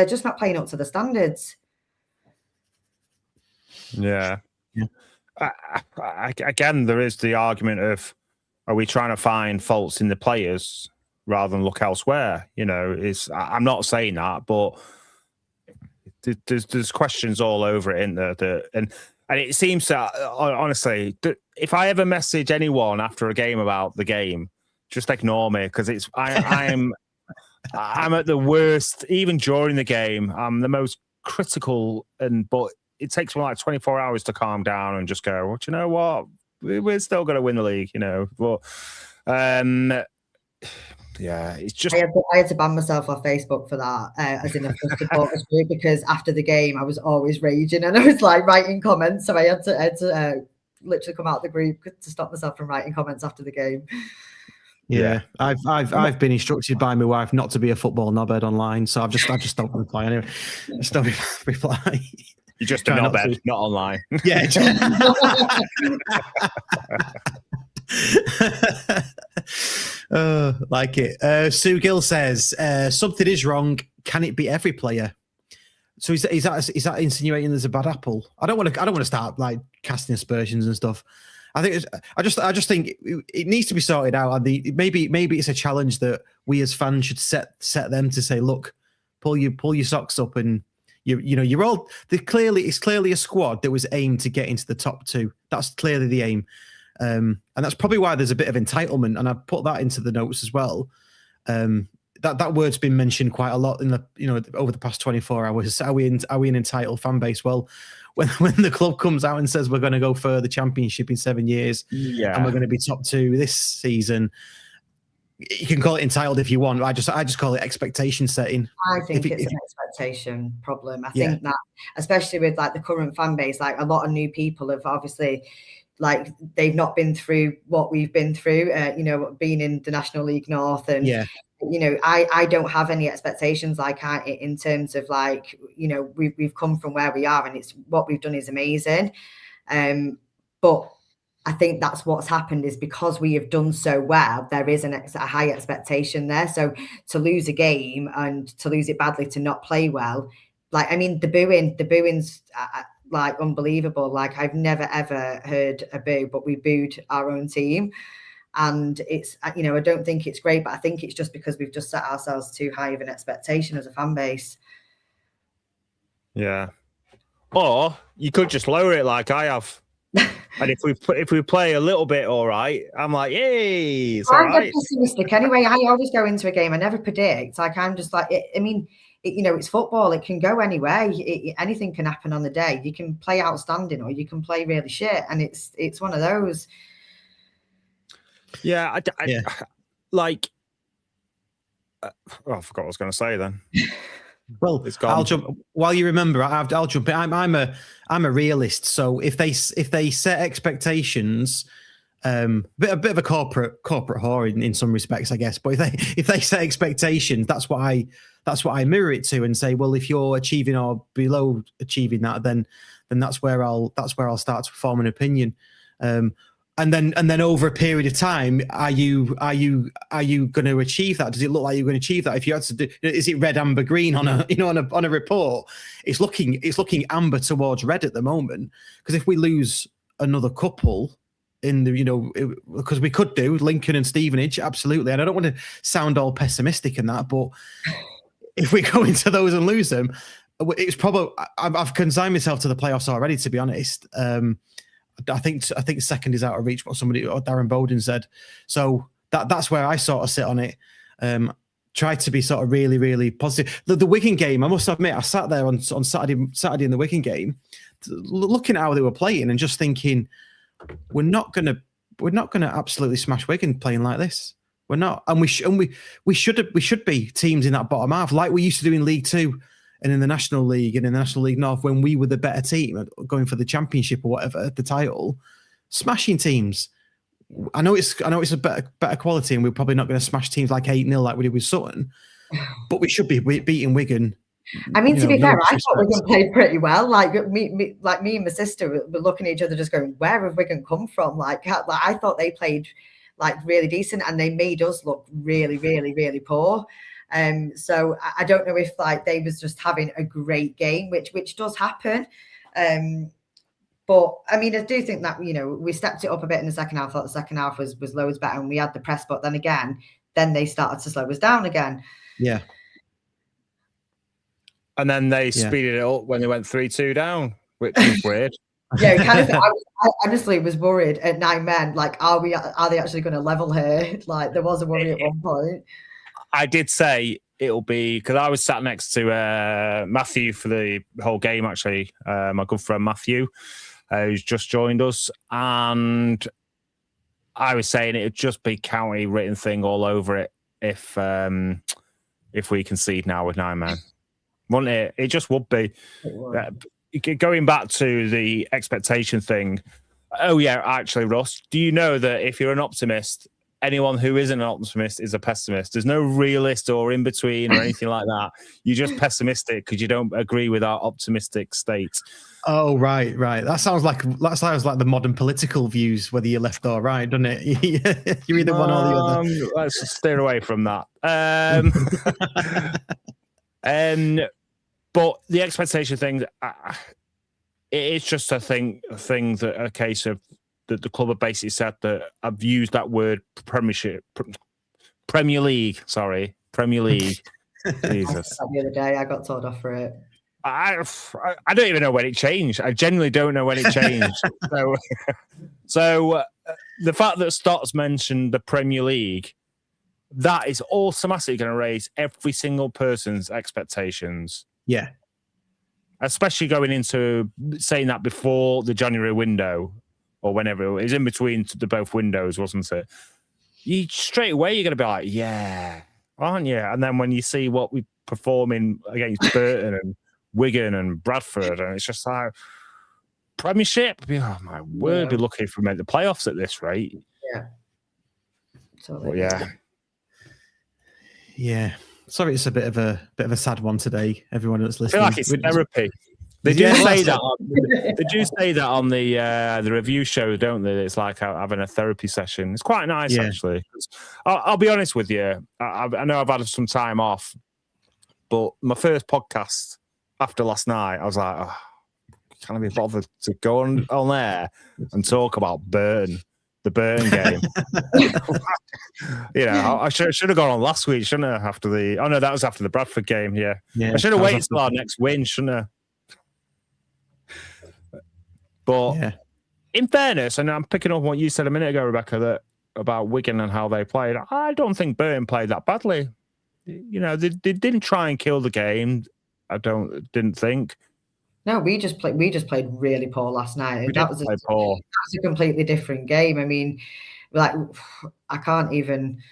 just not playing up to the standards. Yeah. Again, there is the argument of, are we trying to find faults in the players rather than look elsewhere? I'm not saying that, but there's questions all over it, isn't there? And it seems that, honestly, if I ever message anyone after a game about the game, just ignore me, because I'm at the worst. Even during the game, I'm the most critical, but it takes me like 24 hours to calm down and just go, well, do you know what? We're still going to win the league, But yeah, it's just. I had to ban myself off Facebook for that, as in a full supporters group, because after the game I was always raging and I was like writing comments, so I had to literally come out of the group to stop myself from writing comments after the game. Yeah, I've been instructed by my wife not to be a football knobhead online, so I've just don't reply anyway. Just don't reply. You're just a knobhead, not online. Yeah. Like it. Sue Gill says something is wrong. Can it be every player? So is that insinuating there's a bad apple? I don't want to start like casting aspersions and stuff. I just think it needs to be sorted out. And maybe it's a challenge that we as fans should set them to say, look, pull your socks up, and you're all. It's clearly a squad that was aimed to get into the top 2. That's clearly the aim. And that's probably why there's a bit of entitlement, and I put that into the notes as well. That word's been mentioned quite a lot in the over the past 24 hours. Are we an entitled fan base? Well, when the club comes out and says we're going to go for the championship in 7 years, and we're going to be top 2 this season, you can call it entitled if you want. I just call it expectation setting. I think it's an expectation problem. I think that, especially with like the current fan base, like a lot of new people have obviously. Like they've not been through what we've been through, being in the National League North, and I don't have any expectations in terms of like we've come from where we are, and it's what we've done is amazing, but I think that's what's happened is because we have done so well, there is a high expectation there. So to lose a game and to lose it badly, to not play well, like I mean the booing's. Like unbelievable. Like I've never ever heard a boo, but we booed our own team, and it's I don't think it's great, but I think it's just because we've just set ourselves too high of an expectation as a fan base. Yeah, or you could just lower it like I have, and if we play a little bit all right, I'm like, yay, it's all right. I'm pessimistic anyway. I always go into a game, I never predict. Like I'm just like, it's football. It can go anywhere. Anything can happen on the day. You can play outstanding or you can play really shit. And it's one of those. Yeah. I forgot what I was going to say then. Well, I'll jump while you remember. I'll jump in. I'm a realist. So if they set expectations, a bit of a corporate whore in some respects, I guess. But if they set expectations, that's what I mirror it to and say, well, if you're achieving or below achieving that, then that's where I'll start to form an opinion. And then over a period of time, are you going to achieve that? Does it look like you're going to achieve that? If you had to do, is it red, amber, green on a report? It's looking amber towards red at the moment, because if we lose another couple in the because we could do Lincoln and Stevenage, absolutely. And I don't want to sound all pessimistic in that, but if we go into those and lose them, it's probably I've consigned myself to the playoffs already, to be honest. I think second is out of reach, what Darren Bowden said. So that's where I sort of sit on it. Try to be sort of really, really positive. The Wigan game, I must admit, I sat there on Saturday in the Wigan game, looking at how they were playing and just thinking, we're not gonna absolutely smash Wigan playing like this. We're not, and we should be teams in that bottom half like we used to do in League Two and in the National League and in the National League North when we were the better team going for the championship or whatever, the title, smashing teams. I know it's a better quality, and we're probably not going to smash teams like 8-0 like we did with Sutton, but we should be beating Wigan. I mean, to be fair, I thought Wigan played pretty well. Like me and my sister were looking at each other, just going, "Where have Wigan come from?" Like I thought they played like really decent, and they made us look really, really, really poor. So I don't know if like they was just having a great game, which does happen. But I mean, I do think that, we stepped it up a bit in the second half. I thought the second half was loads better, and we had the press, but then they started to slow us down again. Yeah. And then they speeded it up when they went 3-2 down, which was weird. Yeah, kind of. I honestly was worried at 9 men. Like, are they actually going to level here? Like, there was a worry at one point. I did say it'll be, because I was sat next to Matthew for the whole game, actually, my good friend Matthew, who's just joined us, and I was saying it'd just be county written thing all over it if we concede now with 9 men. Wouldn't it? It just would be. Going back to the expectation thing, oh yeah, actually, Russ, do you know that if you're an optimist, anyone who isn't an optimist is a pessimist? There's no realist or in between or anything like that. You're just pessimistic because you don't agree with our optimistic state. Oh, right. That sounds like the modern political views, whether you're left or right, doesn't it? You're either one or the other. Let's steer away from that. But the expectation thing, it's just a thing that a case of that the club have basically said that I've used that word Premier League. Jesus. The other day, I got told off for it. I don't even know when it changed. I genuinely don't know when it changed. So the fact that Stotts mentioned the Premier League, that is automatically going to raise every single person's expectations. Yeah. Especially going into saying that before the January window or whenever it was in between the both windows, wasn't it? Straight away, you're going to be like, yeah, aren't you? And then when you see what we performing against Burton and Wigan and Bradford, and it's just like, Premiership, oh my word, be lucky if we make the playoffs at this rate. Yeah. But yeah. Yeah. Sorry, it's a bit of a sad one today. Everyone that's listening, I feel like it's therapy. They do say that. They do say that on the review show, don't they? It's like having a therapy session. It's quite nice, actually. I'll be honest with you. I know I've had some time off, but my first podcast after last night, I was like, oh, can I be bothered to go on there and talk about Burton? The Burton game. I should have gone on last week, shouldn't I? That was after the Bradford game. Yeah. I should have waited till our next win, shouldn't I? But in fairness, and I'm picking up what you said a minute ago, Rebecca, about Wigan and how they played. I don't think Burton played that badly. They didn't try and kill the game. I didn't think. No, we just played really poor last night. That was a completely different game. I mean, like I can't even.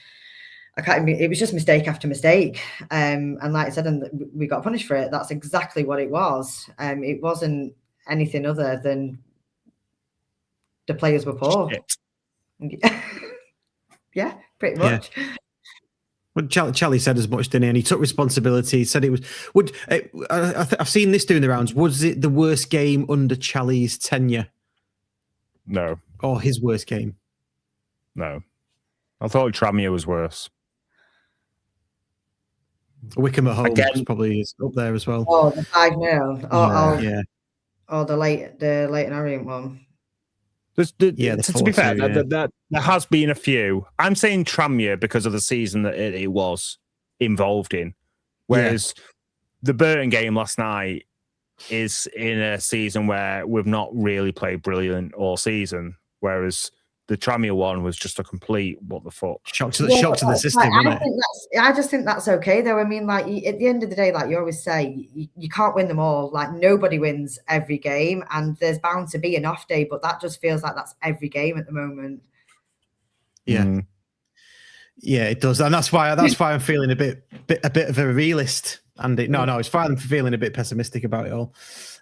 It was just mistake after mistake, and like I said, and we got punished for it. That's exactly what it was. It wasn't anything other than the players were poor. Yeah, pretty much. Yeah. Well, Chally said as much, didn't he? And he took responsibility. He said it was. I've seen this doing the rounds. Was it the worst game under Chally's tenure? No. Or his worst game? No. I thought Tranmere was worse. Wickham at home probably is up there as well. Oh, the 5-0. Yeah. Oh, the Leighton Orient one. To be fair, there has been a few. I'm saying Tranmere because of the season that it was involved in. Whereas the Burton game last night is in a season where we've not really played brilliant all season. Whereas the Tranmere one was just a complete what the fuck. Shock to the system, wasn't it? I just think that's okay, though. I mean, like, at the end of the day, like you always say, you can't win them all. Like, nobody wins every game, and there's bound to be an off day, but that just feels like that's every game at the moment. Yeah. Yeah, it does. And that's why I'm feeling a bit of a realist. And it's fine for feeling a bit pessimistic about it all.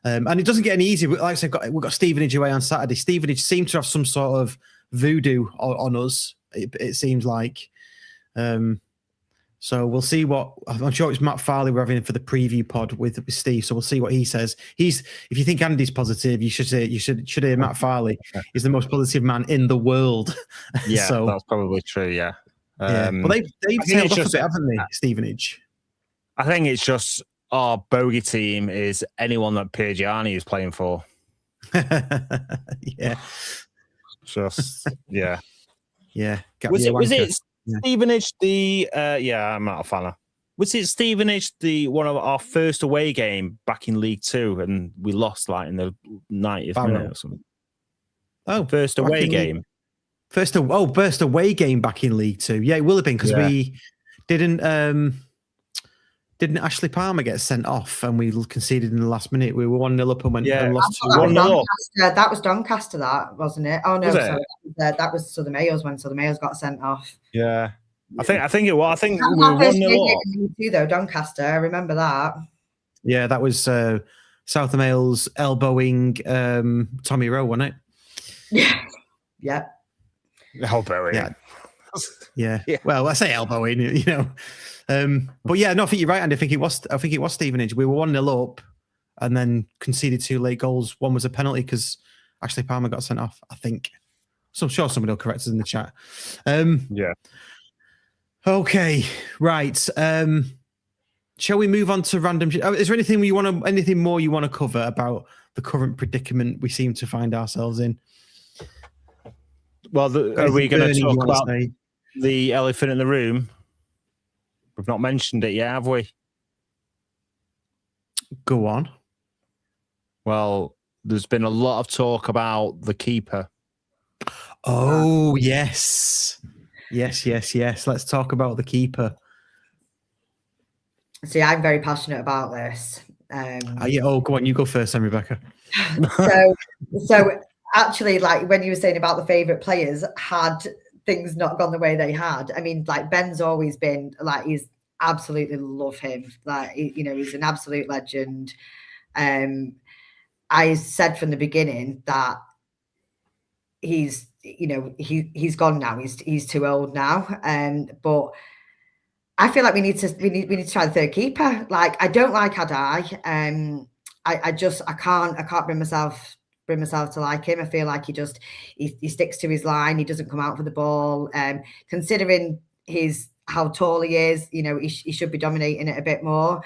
And it doesn't get any easier. Like I said, we've got Stevenage away on Saturday. Stevenage seemed to have some sort of voodoo on us, it seems like. So we'll see what I'm sure it's Matt Farley we're having for the preview pod with Steve. So we'll see what he says. If you think Andy's positive, you should hear Matt Farley. He's the most positive man in the world. Yeah, so that's probably true. Yeah. Well, they've tailed off a bit, haven't they, Stevenage? I think it's just our bogey team is anyone that Piergiani is playing for. Yeah. Just yeah. Yeah. Was it Yeah. Stevenage? I'm not a fan of. Was it Stevenage, one of our first away game back in League Two, and we lost like in the 90th minute or something? Oh, first away game. First away game back in League Two. Yeah, it will have been because we didn't Ashley Palmer get sent off and we conceded in the last minute. We were 1-0 up and went and lost 2-1. That was Doncaster, that wasn't it? Oh no, sorry. That was Southern Mayors when Southern Mayors got sent off. Yeah. I think it was. I think we were 1-0 up. Too, though, Doncaster, I remember that. Yeah, that was South Wales elbowing Tommy Rowe, wasn't it? Yeah. Elbowing. Yeah. Well, I say elbowing, you know. But yeah, no, I think you're right, and I think it was Stevenage. We were 1-0 up and then conceded 2 late goals. One was a penalty because Ashley Palmer got sent off, I think. So I'm sure somebody will correct us in the chat. Yeah. Okay, right. Shall we move on to random? Is there anything more you want to cover about the current predicament we seem to find ourselves in? Well, are we going to talk about the elephant in the room? We've not mentioned it yet, have we? Go on. Well, there's been a lot of talk about the keeper. Oh, yes. Yes. Let's talk about the keeper. See, I'm very passionate about this. Go on. You go first, then, Rebecca. So actually, like when you were saying about the favourite players, had things not gone the way they had, I mean, like Ben's always been like, he's absolutely love him. Like, he's an absolute legend. I said from the beginning that he's gone now. He's too old now. But I feel like we need to try the third keeper. Like, I don't like Adai. I can't bring myself to like him. I feel like he sticks to his line. He doesn't come out for the ball. Considering how tall he is, he should be dominating it a bit more.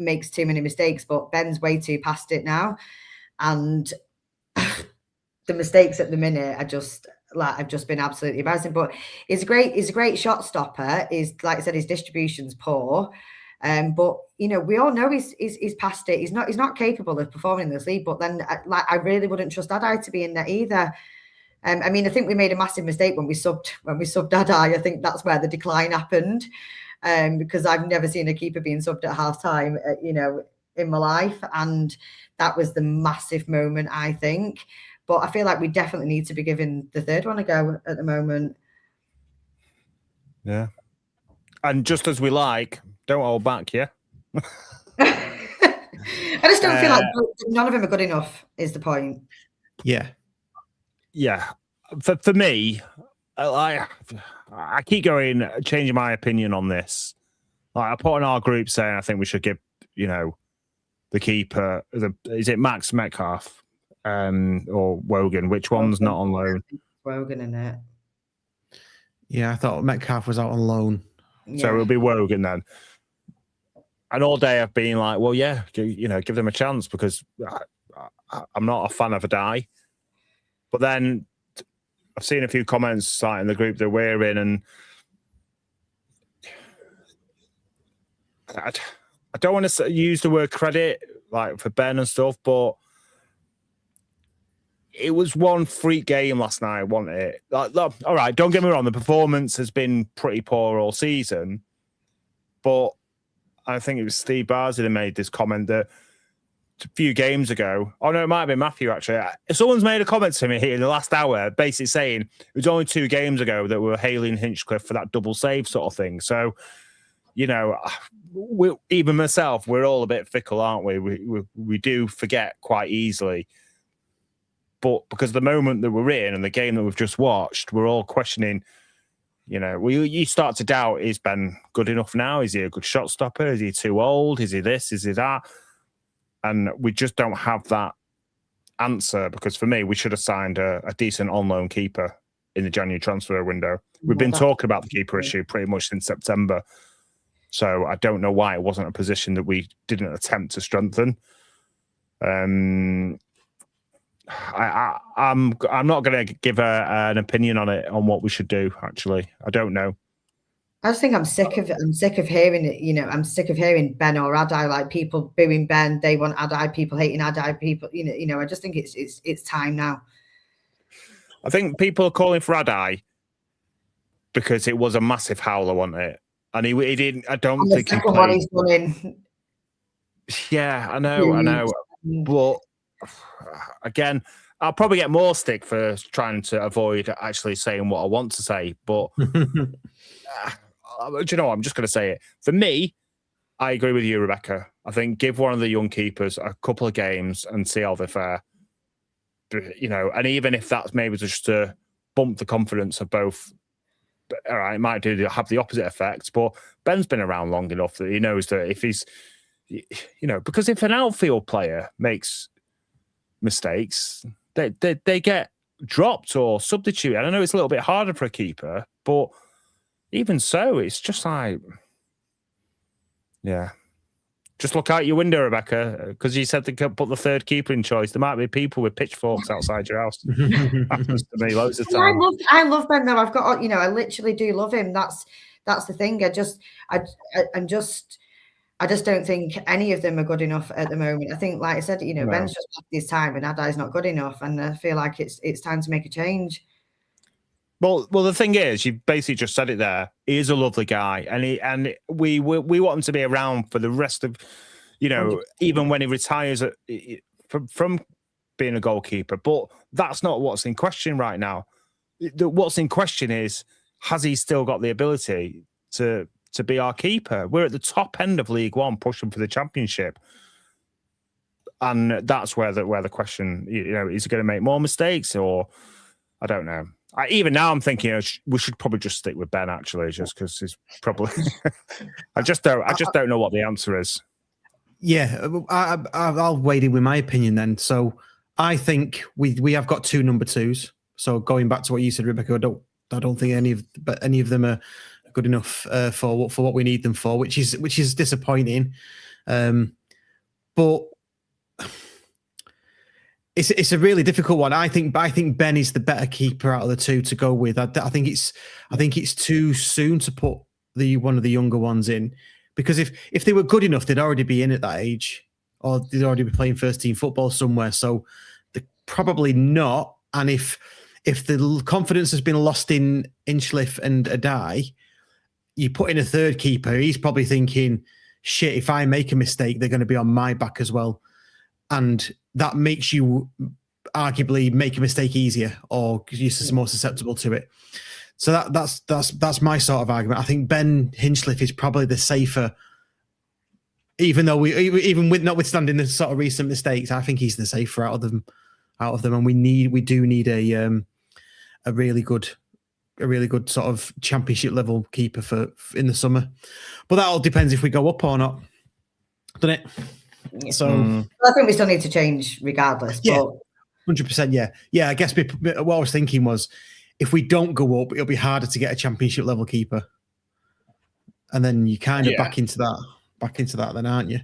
Makes too many mistakes, but Ben's way too past it now. And the mistakes at the minute have just been absolutely embarrassing. But he's a great shot stopper. Like I said, his distribution's poor. But we all know he's past it. He's not capable of performing in this league. But then, I really wouldn't trust Adai to be in there either. I mean, I think we made a massive mistake when we subbed Adai. I think that's where the decline happened. Because I've never seen a keeper being subbed at halftime, in my life, and that was the massive moment, I think. But I feel like we definitely need to be giving the third one a go at the moment. Yeah. And just as we like, don't hold back, yeah? I just don't feel like none of them are good enough, is the point. Yeah. Yeah. For me, I keep changing my opinion on this. Like, I put in our group saying I think we should give, the keeper, is it Max Metcalf or Wogan? Which one's not on loan? Wogan in it. Yeah, I thought Metcalf was out on loan. Yeah. So it'll be Wogan then. And all day I've been like, well, yeah, give them a chance because I'm not a fan of Adai. But then I've seen a few comments in the group that we're in, and I don't want to use the word credit like for Ben and stuff, but it was one freak game last night, wasn't it? Like, look, all right, don't get me wrong, the performance has been pretty poor all season, but I think it was Steve Barsey that made this comment that a few games ago. Oh no, it might have been Matthew actually. Someone's made a comment to me here in the last hour, basically saying it was only 2 games ago that we were hailing Hinchcliffe for that double save sort of thing. So, even myself, we're all a bit fickle, aren't we? We do forget quite easily. But because the moment that we're in and the game that we've just watched, we're all questioning. You start to doubt: is Ben good enough now? Is he a good shot stopper? Is he too old? Is he this? Is he that? And we just don't have that answer because for me, we should have signed a decent on-loan keeper in the January transfer window. We've been talking about the keeper issue pretty much since September. So I don't know why it wasn't a position that we didn't attempt to strengthen. I'm not going to give an opinion on it, on what we should do. Actually, I don't know. I just think I'm sick of hearing it. You know, I'm sick of hearing Ben or Adai, like people booing Ben. They want Adai, people hating Adai, people. You know. I just think it's time now. I think people are calling for Adai because it was a massive howler, wasn't it? And he didn't. I don't And think the he second played. one he's done in. Yeah, I know. But again, I'll probably get more stick for trying to avoid actually saying what I want to say. But do you know what? I'm just going to say it. For me, I agree with you, Rebecca. I think give one of the young keepers a couple of games and see how they fare. You know, and even if that's maybe just to bump the confidence of both, all right, it might have the opposite effect. But Ben's been around long enough that he knows that if he's, you know, because if an outfield player makes mistakes, they get dropped or substituted. I know it's a little bit harder for a keeper, but even so, it's just like, yeah. Just look out your window, Rebecca, because you said they could put the third keeper in choice. There might be people with pitchforks outside your house. Happens to me loads of times. I love Ben though. I've got, you know, I literally do love him. That's the thing. I just don't think any of them are good enough at the moment. I think, like I said, you know, no. Ben's just had his time, and Adai's not good enough, and I feel like it's time to make a change. Well, the thing is, you basically just said it there. He is a lovely guy, and we want him to be around for the rest of, you know, 100%. Even when he retires from being a goalkeeper. But that's not what's in question right now. What's in question is, has he still got the ability to be our keeper? We're at the top end of League One, pushing for the Championship, and that's where the question, you know, is he going to make more mistakes, or I don't know. Even now, I'm thinking we should probably just stick with Ben, actually, just because he's probably. I just don't know what the answer is. Yeah, I'll wade in with my opinion then. So I think we have got two number twos. So going back to what you said, Rebecca, I don't think any of them are good enough for what we need them for, which is disappointing. But it's a really difficult one. I think Ben is the better keeper out of the two to go with. I think it's too soon to put one of the younger ones in, because if they were good enough, they'd already be in at that age, or they'd already be playing first team football somewhere. So they're probably not. And if the confidence has been lost in Inchliff and Adai, you put in a third keeper, he's probably thinking, shit, if I make a mistake, they're going to be on my back as well. And that makes you arguably make a mistake easier, or you're more susceptible to it. So that's my sort of argument. I think Ben Hinchliffe is probably the safer, even though even with notwithstanding the sort of recent mistakes, I think he's the safer out of them. And we do need a really good sort of championship level keeper for in the summer. But that all depends if we go up or not, doesn't it? Yeah. So I think we still need to change regardless. Yeah, 100%. Yeah. I guess what I was thinking was, if we don't go up, it'll be harder to get a championship level keeper, and then you kind of back into that, then, aren't you?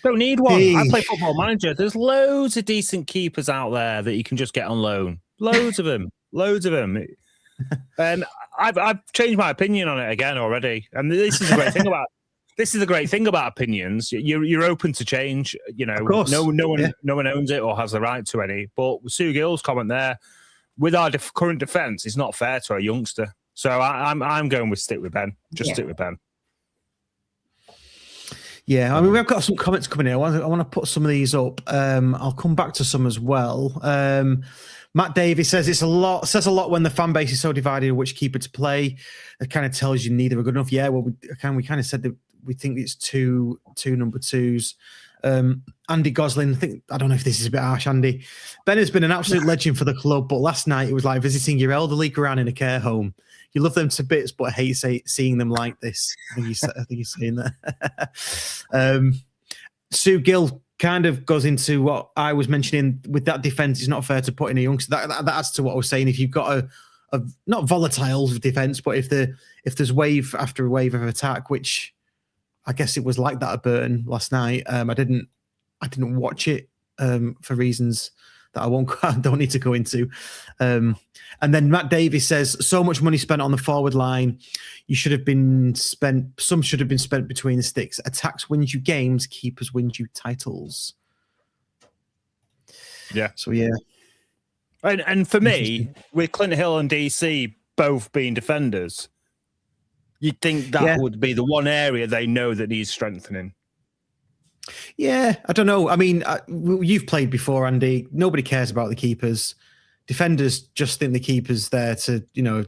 Don't need one. I play Football Manager. There's loads of decent keepers out there that you can just get on loan. Loads of them. And I've changed my opinion on it again already. And this is a great thing about. This is a great thing about opinions. You're open to change. You know, no one owns it or has the right to any. But Sue Gill's comment there, with our current defence, is not fair to a youngster. So I'm going with stick with Ben. Stick with Ben. Yeah, I mean, we've got some comments coming in. I want to put some of these up. I'll come back to some as well. Matt Davies says says a lot when the fan base is so divided on which keeper to play. It kind of tells you neither are good enough. Yeah, well, we kind of said that we think it's two number twos. Andy Goslin, I don't know if this is a bit harsh, Andy. Ben has been an absolute legend for the club, but last night it was like visiting your elderly gran in a care home. You love them to bits, but hate seeing them like this. I think he's saying that. Sue Gill kind of goes into what I was mentioning with that defence. It's not fair to put in a youngster. That adds to what I was saying. If you've got a not volatile defence, but if there's wave after wave of attack, which I guess it was like that at Burton last night. I didn't watch it for reasons that I don't need to go into. And then Matt Davies says, so much money spent on the forward line. Some should have been spent between the sticks. Attacks wins you games, keepers wins you titles. Yeah. So yeah. And for me, with Clint Hill and DC both being defenders, you'd think that would be the one area they know that needs strengthening. Yeah, I don't know. I mean, you've played before, Andy. Nobody cares about the keepers. Defenders just think the keeper's there to, to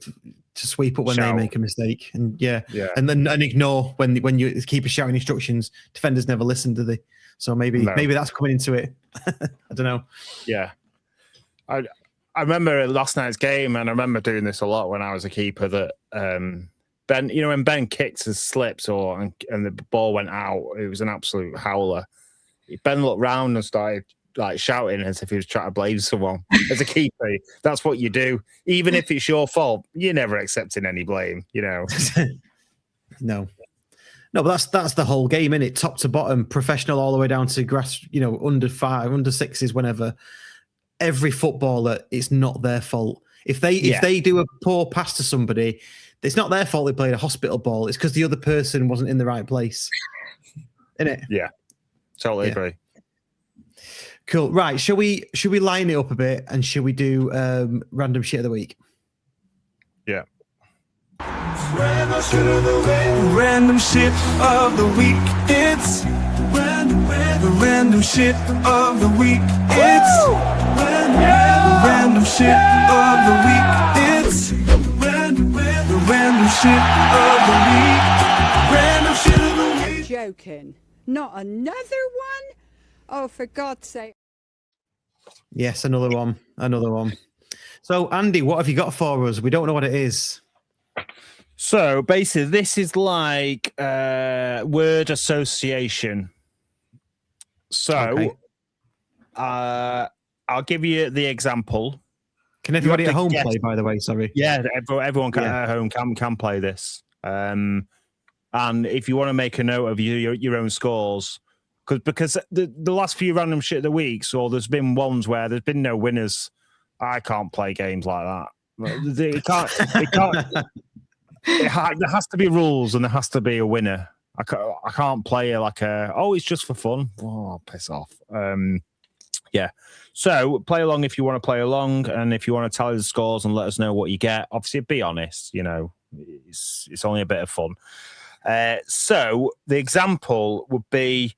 sweep up when they make a mistake, and and then ignore when the keeper shouting instructions. Defenders never listen, do they? So maybe that's coming into it. I don't know. Yeah, I remember last night's game, and I remember doing this a lot when I was a keeper. That Ben, when Ben kicked his slips and the ball went out, it was an absolute howler. Ben looked round and started like shouting as if he was trying to blame someone. As a keeper, that's what you do. Even if it's your fault, you're never accepting any blame, No, but that's the whole game, isn't it? Top to bottom, professional all the way down to grass, under 5, under 6s, whenever. Every footballer, it's not their fault. If they do a poor pass to somebody, it's not their fault they played a hospital ball. It's because the other person wasn't in the right place. Isn't it? Yeah. Totally agree. Cool. Right. Should we line it up a bit and should we do random shit of the week? Yeah. Random shit of the week. It's the random shit of the week. It's random shit of the week. It's the random shit of the week. Random shit of the week. Joking. Not another one? Oh, for God's sake. Yes, another one. So, Andy, what have you got for us? We don't know what it is. So, basically, this is like word association. So, I'll give you the example. Can everybody at home play, by the way? Sorry. Yeah, everyone at home can play this. And if you want to make a note of your own scores, because the last few random shit of the weeks, or there's been ones where there's been no winners. I can't play games like that. It can't. There has to be rules and there has to be a winner. I can't play like it's just for fun. Oh, piss off. Yeah. So play along if you want to play along, and if you want to tally the scores and let us know what you get. Obviously, be honest. It's only a bit of fun. So the example would be,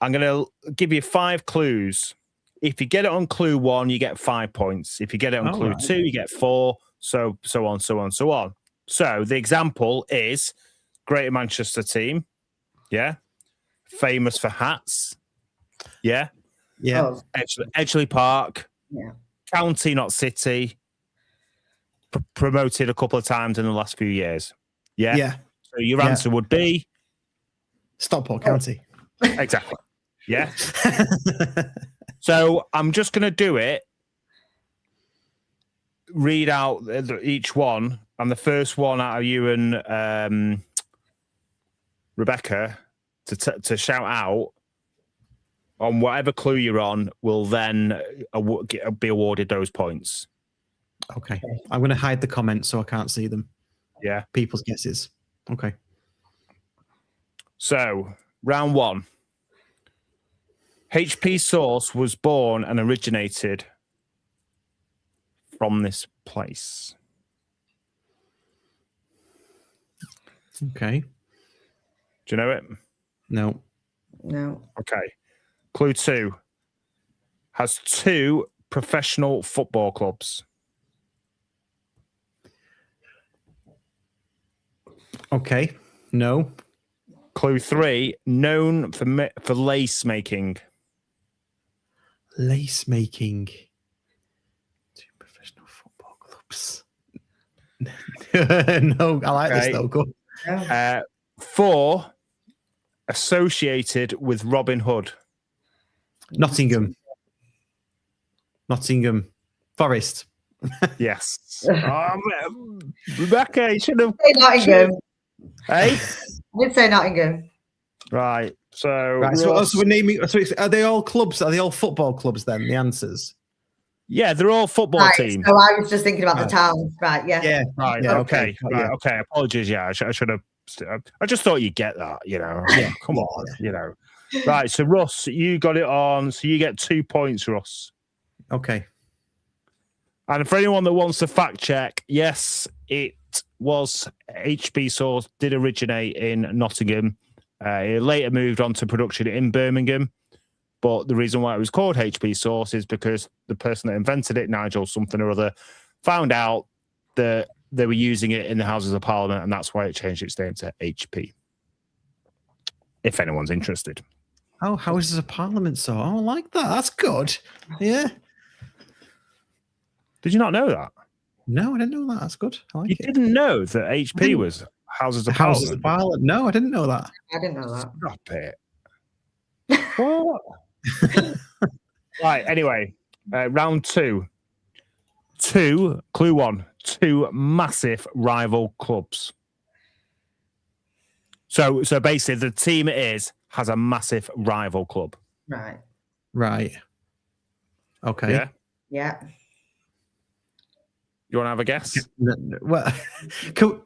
I'm going to give you 5 clues. If you get it on clue 1, you get 5 points. If you get it on clue 2, you get 4. So on. So the example is Greater Manchester team. Yeah. Famous for hats. Yeah. Yeah. Edgeley Park. Yeah. County, not city. Promoted a couple of times in the last few years. Yeah. Yeah. So your answer would be Stockport County. Exactly. Yeah. So I'm just going to do it. Read out each one, and the first one out of you and Rebecca to shout out on whatever clue you're on will then be awarded those points. Okay. I'm going to hide the comments so I can't see them. Yeah. People's guesses. Okay. So, round 1. HP Sauce was born and originated from this place. Okay. Do you know it? No. Okay. Clue 2. Has 2 professional football clubs. Okay. No. Clue 3. Known for lace making. Lace making. 2 professional football clubs. No, I like this though. Go. 4. Associated with Robin Hood. Nottingham Forest. Yes. Rebecca, you should have. Say Nottingham. Hey? I did say Nottingham. Right. So, Right. So we're naming. So are they all clubs? Are they all football clubs then? The answers. Yeah, they're all football Right, teams. so I was just thinking about the town. Right, yeah. Yeah. Right. Yeah, Okay. okay. Right. Okay. Apologies. Yeah, I should have. I just thought you'd get that. Yeah. Come on. Right. So Russ, you got it on. So you get 2 points, Russ. Okay. And for anyone that wants to fact check, yes, it was HB Sauce did originate in Nottingham. It later moved on to production in Birmingham. But the reason why it was called HB Sauce is because the person that invented it, Nigel something or other, found out that they were using it in the Houses of Parliament, and that's why it changed its name to HP. If anyone's interested. Oh, Houses of Parliament sauce. Oh, I like that. That's good. Yeah. Did you not know that? No, I didn't know that. That's good. I like You it. didn't know that HP was Houses of Houses of Parliament? Parliament. No, I didn't know that. I didn't know that. Stop it. What? Right, anyway, round 2. Clue 1. 2 massive rival clubs. So basically, the team it has a massive rival club. Right. Right. Okay. Yeah? Yeah. You want to have a guess? Well,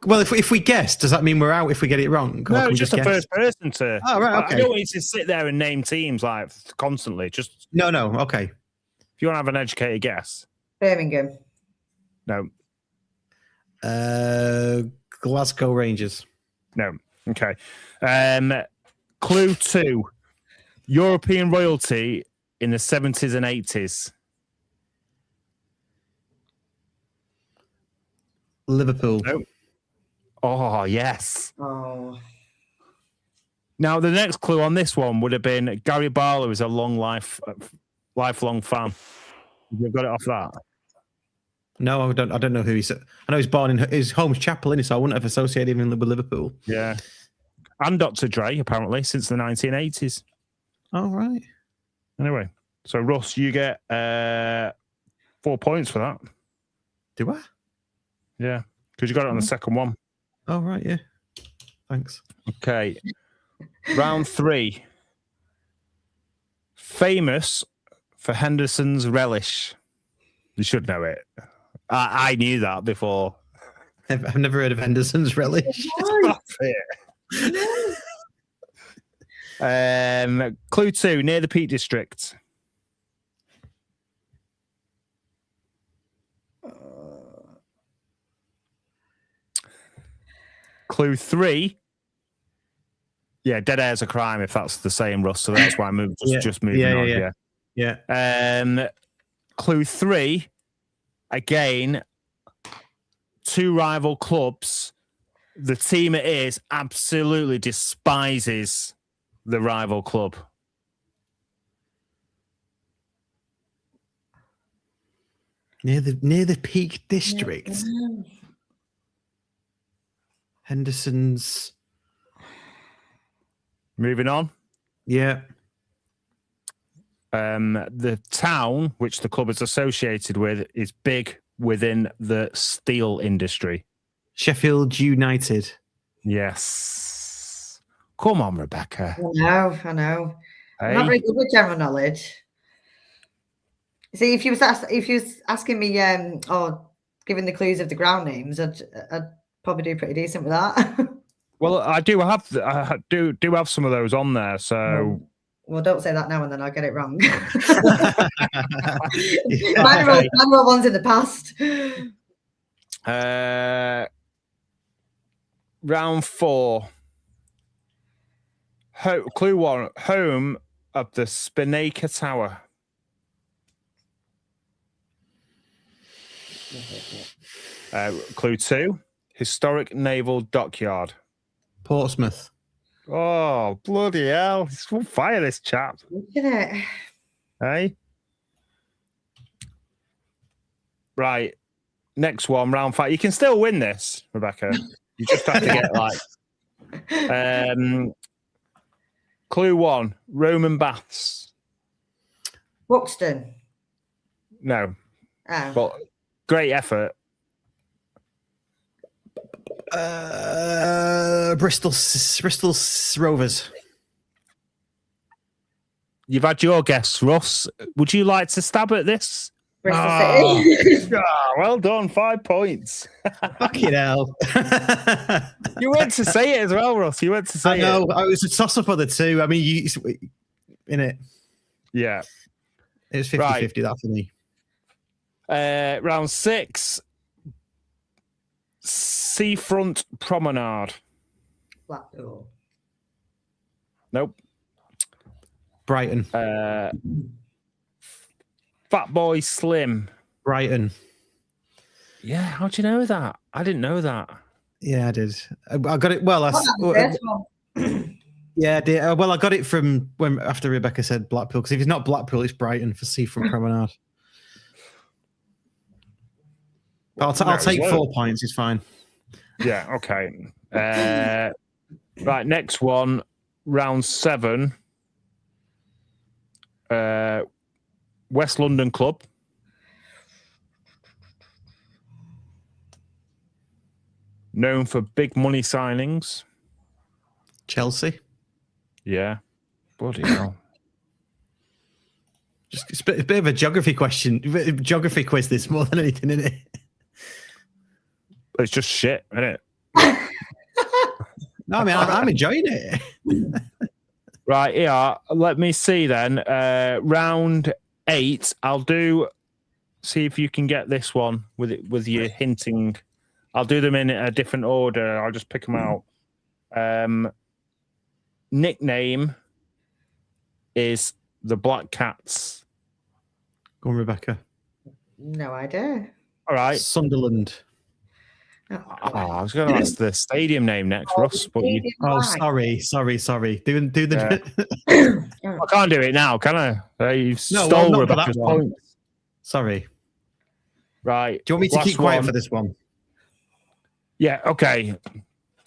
well, if we guess, does that mean we're out if we get it wrong? Or can No, we just the guess? first person to. Oh, right, I okay. don't want you to sit there and name teams like constantly. Just No, okay. if you want to have an educated guess. Birmingham. No, Glasgow Rangers. no. Okay. Clue 2. European royalty in the 70s and 80s. Liverpool. No. Oh, yes. Oh. Now, the next clue on this one would have been Gary Barlow is a lifelong fan. You've got it off that. No, I don't know who he's. I know he's born in his home's Chapel, innit? So I wouldn't have associated him with Liverpool. Yeah. And Dr. Dre, apparently, since the 1980s. Oh, right. Anyway, so Russ, you get 4 points for that. Do I? Yeah, because you got it on the second one. Oh, right, yeah. Thanks. Okay. Round 3. Famous for Henderson's relish. You should know it. I knew that before. I've never heard of Henderson's relish. Stop it. Clue 2, near the Peak District. Clue 3. Yeah, dead air's a crime if that's the same, Russ. So that's why I'm just moving on. Yeah. Clue 3. Again, 2 rival clubs. The team it is absolutely despises the rival club. Near the Peak District. Henderson's. Moving on. Yeah. The town which the club is associated with is big within the steel industry. Sheffield United. Yes. Come on, Rebecca. I know. Hey? I'm not very good with general knowledge. See, if you was asking me, or giving the clues of the ground names, I'd probably do pretty decent with that. Well, I do have some of those on there. So, well, don't say that now, and then I'll get it wrong. Mine are all ones in the past. Round 4. Clue 1: home of the Spinnaker Tower. Clue 2: historic naval dockyard. Portsmouth. Oh, bloody hell. He's on fire, this chap. Look at it. Hey? Right. Next one, round 5. You can still win this, Rebecca. You just have to get clue 1: Roman baths. Buxton. No. Oh. But great effort. Bristol Rovers. You've had your guess, Russ. Would you like to stab at this? Bristol Oh. City. Well done, 5 points. Fucking hell. You went to say it as well, Russ. You went to say I know. it. I was a toss up of the two. I mean, in it. Yeah. It was 50-50, that for me. Round 6. Seafront Promenade. Blackpool. Nope. Brighton. Fat Boy Slim. Brighton. Yeah, how'd you know that? I didn't know that. Yeah, I did. I got it. Well, yeah, I did. Well, I got it from after Rebecca said Blackpool, because if it's not Blackpool, it's Brighton for Seafront Promenade. I'll take 4 points. It's fine. Yeah, okay. Right, next one, round 7. West London Club. Known for big money signings. Chelsea. Yeah. Bloody hell. It's a bit of a geography question, geography quiz. This more than anything, isn't it? It's just shit, isn't it? No, I mean I'm enjoying it. Right, yeah. Let me see then. Round 8. I'll see if you can get this one with your hinting. I'll do them in a different order. I'll just pick them out. Nickname is the Black Cats. Go on, Rebecca. No idea. All right. Sunderland. Oh, I was going to ask the stadium name next, Russ, but you... Oh, sorry. Do the. I can't do it now, can I? You stole Rebecca's point. Sorry. Right. Do you want me to last keep quiet one. for this one? Yeah, okay.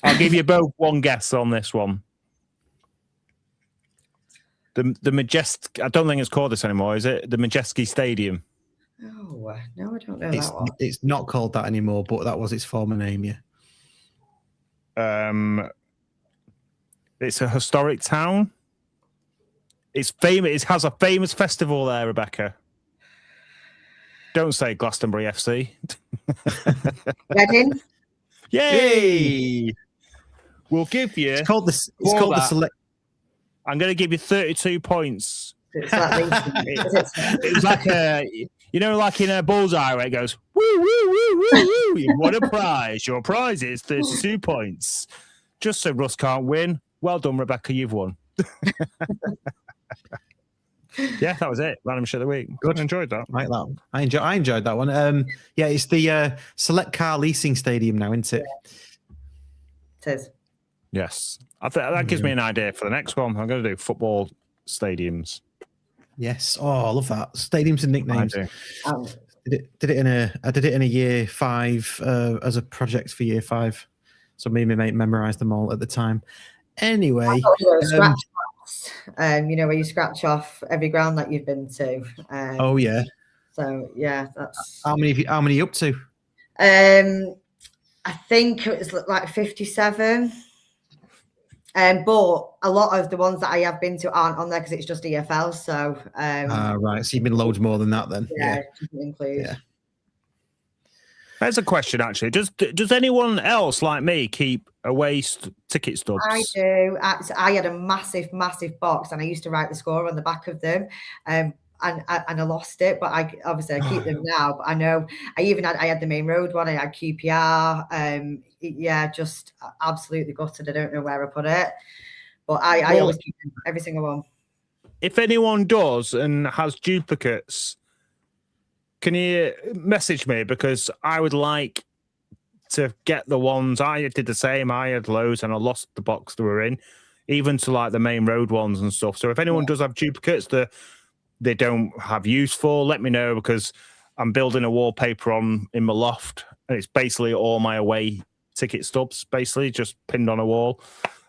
I'll give you both one guess on this one. The Majestic, I don't think it's called this anymore, is it? The Majestic Stadium. no, I don't know that one. It's not called that anymore, but that was its former name, yeah. It's a historic town. It's famous. It has a famous festival there, Rebecca. Don't say Glastonbury FC. Reading? Yay! We'll give you. It's called the select. I'm going to give you 32 points. It's like It's like like in a bullseye where it goes woo woo woo woo woo. What a prize! Your prize is 32 points. Just so Russ can't win. Well done, Rebecca. You've won. Yeah, that was it. Random shit of the week. Good. I enjoyed that. Like that. I enjoyed that one. Yeah, it's the Select Car Leasing Stadium now, isn't it? It is. Yes, I think that gives me an idea for the next one. I'm going to do football stadiums. Yes. Oh, I love that. Stadiums and nicknames. I do. I did it in a year 5 as a project for year 5. So me and my mate memorized them all at the time. Anyway, scratch marks, where you scratch off every ground that you've been to. Oh yeah. So yeah, that's how many are you up to? I think it was like 57. But a lot of the ones that I have been to aren't on there because it's just EFL. So right. So you've been loads more than that then. Yeah, it doesn't include. Yeah. There's a question actually. Does anyone else like me keep away ticket stubs? I do. I had a massive box, and I used to write the score on the back of them. And I lost it, but I keep them now. But I know I had the main road one. I had QPR. Just absolutely gutted. I don't know where I put it, but I always keep them, every single one. If anyone does and has duplicates, can you message me, because I would like to get the ones. I did the same. I had loads and I lost the box they were in, even to like the main road ones and stuff. So if anyone does have duplicates that they don't have use for, let me know, because I'm building a wallpaper in my loft, and it's basically all my away ticket stubs, basically just pinned on a wall.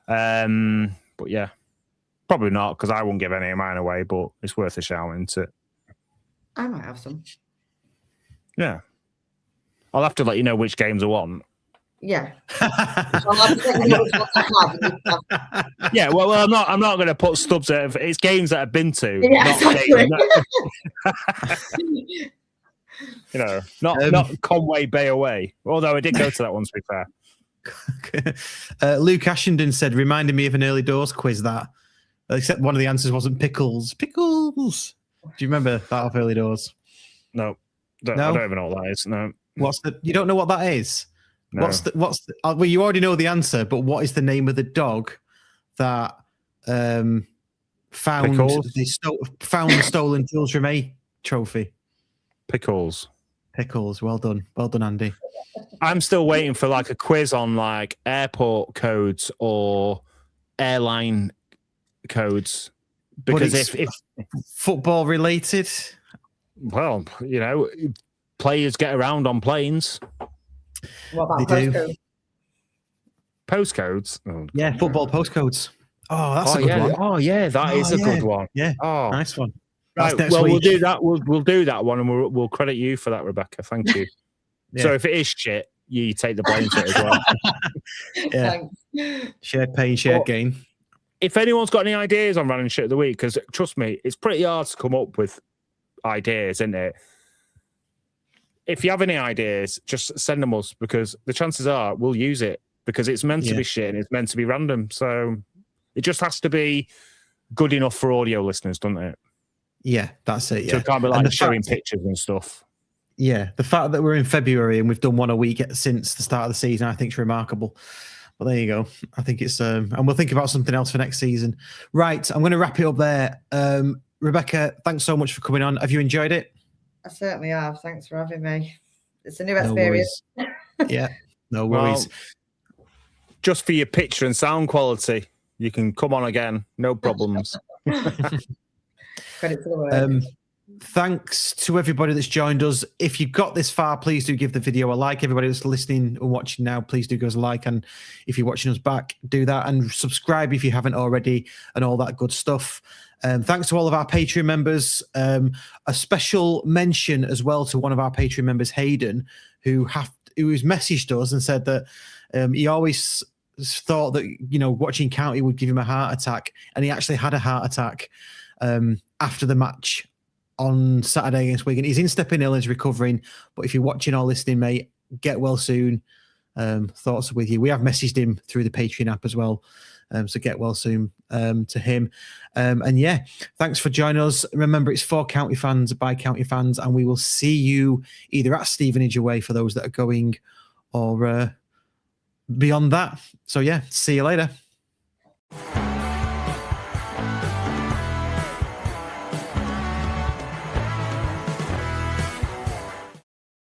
But yeah, probably not, because I won't give any of mine away, but it's worth a shout, isn't it? I might have some. Yeah. I'll have to let you know which games I want. Yeah. Yeah, well, I'm not going to put stubs out. It's games that I've been to. Yeah, not exactly. not Conway Bay away. Although I did go to that one, to be fair. Luke Ashenden said, reminded me of an early doors quiz that, except one of the answers wasn't pickles. Pickles. Do you remember that off early doors? No. I don't even know what that is. No. You don't know what that is? No. Well, you already know the answer, but what is the name of the dog that found the stolen Jules Rimet trophy? Pickles. Well done, Andy. I'm still waiting for like a quiz on like airport codes or airline codes, because if football related, well, players get around on planes. What about They do. postcodes? Postcodes? Oh, yeah, football postcodes. Oh, that's a good one. Oh, yeah, that is a good one. Yeah, oh, nice one. Right, well, we'll do that. We'll do that one, and we'll credit you for that, Rebecca. Thank you. Yeah. So if it is shit, you take the blame for it as well. Yeah. Thanks. Shared pain, shared gain. If anyone's got any ideas on running shit of the week, because trust me, it's pretty hard to come up with ideas, isn't it? If you have any ideas, just send them us, because the chances are we'll use it, because it's meant to be shit and it's meant to be random. So it just has to be good enough for audio listeners, doesn't it? Yeah, that's it. Yeah. So it can't be like showing pictures and stuff. Yeah, the fact that we're in February and we've done one a week since the start of the season, I think is remarkable. But there you go. I think it's and we'll think about something else for next season. Right, I'm going to wrap it up there. Rebecca, thanks so much for coming on. Have you enjoyed it? I certainly have. Thanks for having me. It's a new experience. Yeah, no worries. Well, just for your picture and sound quality, you can come on again. No problems. Credit to the word. Thanks to everybody that's joined us. If you got this far, please do give the video a like. Everybody that's listening and watching now, please do give us a like. And if you're watching us back, do that. And subscribe if you haven't already, and all that good stuff. Thanks to all of our Patreon members. A special mention as well to one of our Patreon members, Hayden, who has messaged us and said that he always thought that watching County would give him a heart attack, and he actually had a heart attack after the match on Saturday against Wigan. He's in stepping ill, he's recovering, but if you're watching or listening, mate, get well soon. Thoughts are with you. We have messaged him through the Patreon app as well, so get well soon to him. And yeah, thanks for joining us. Remember, it's for County fans, by County fans, and we will see you either at Stevenage away for those that are going, or beyond that. So yeah, see you later.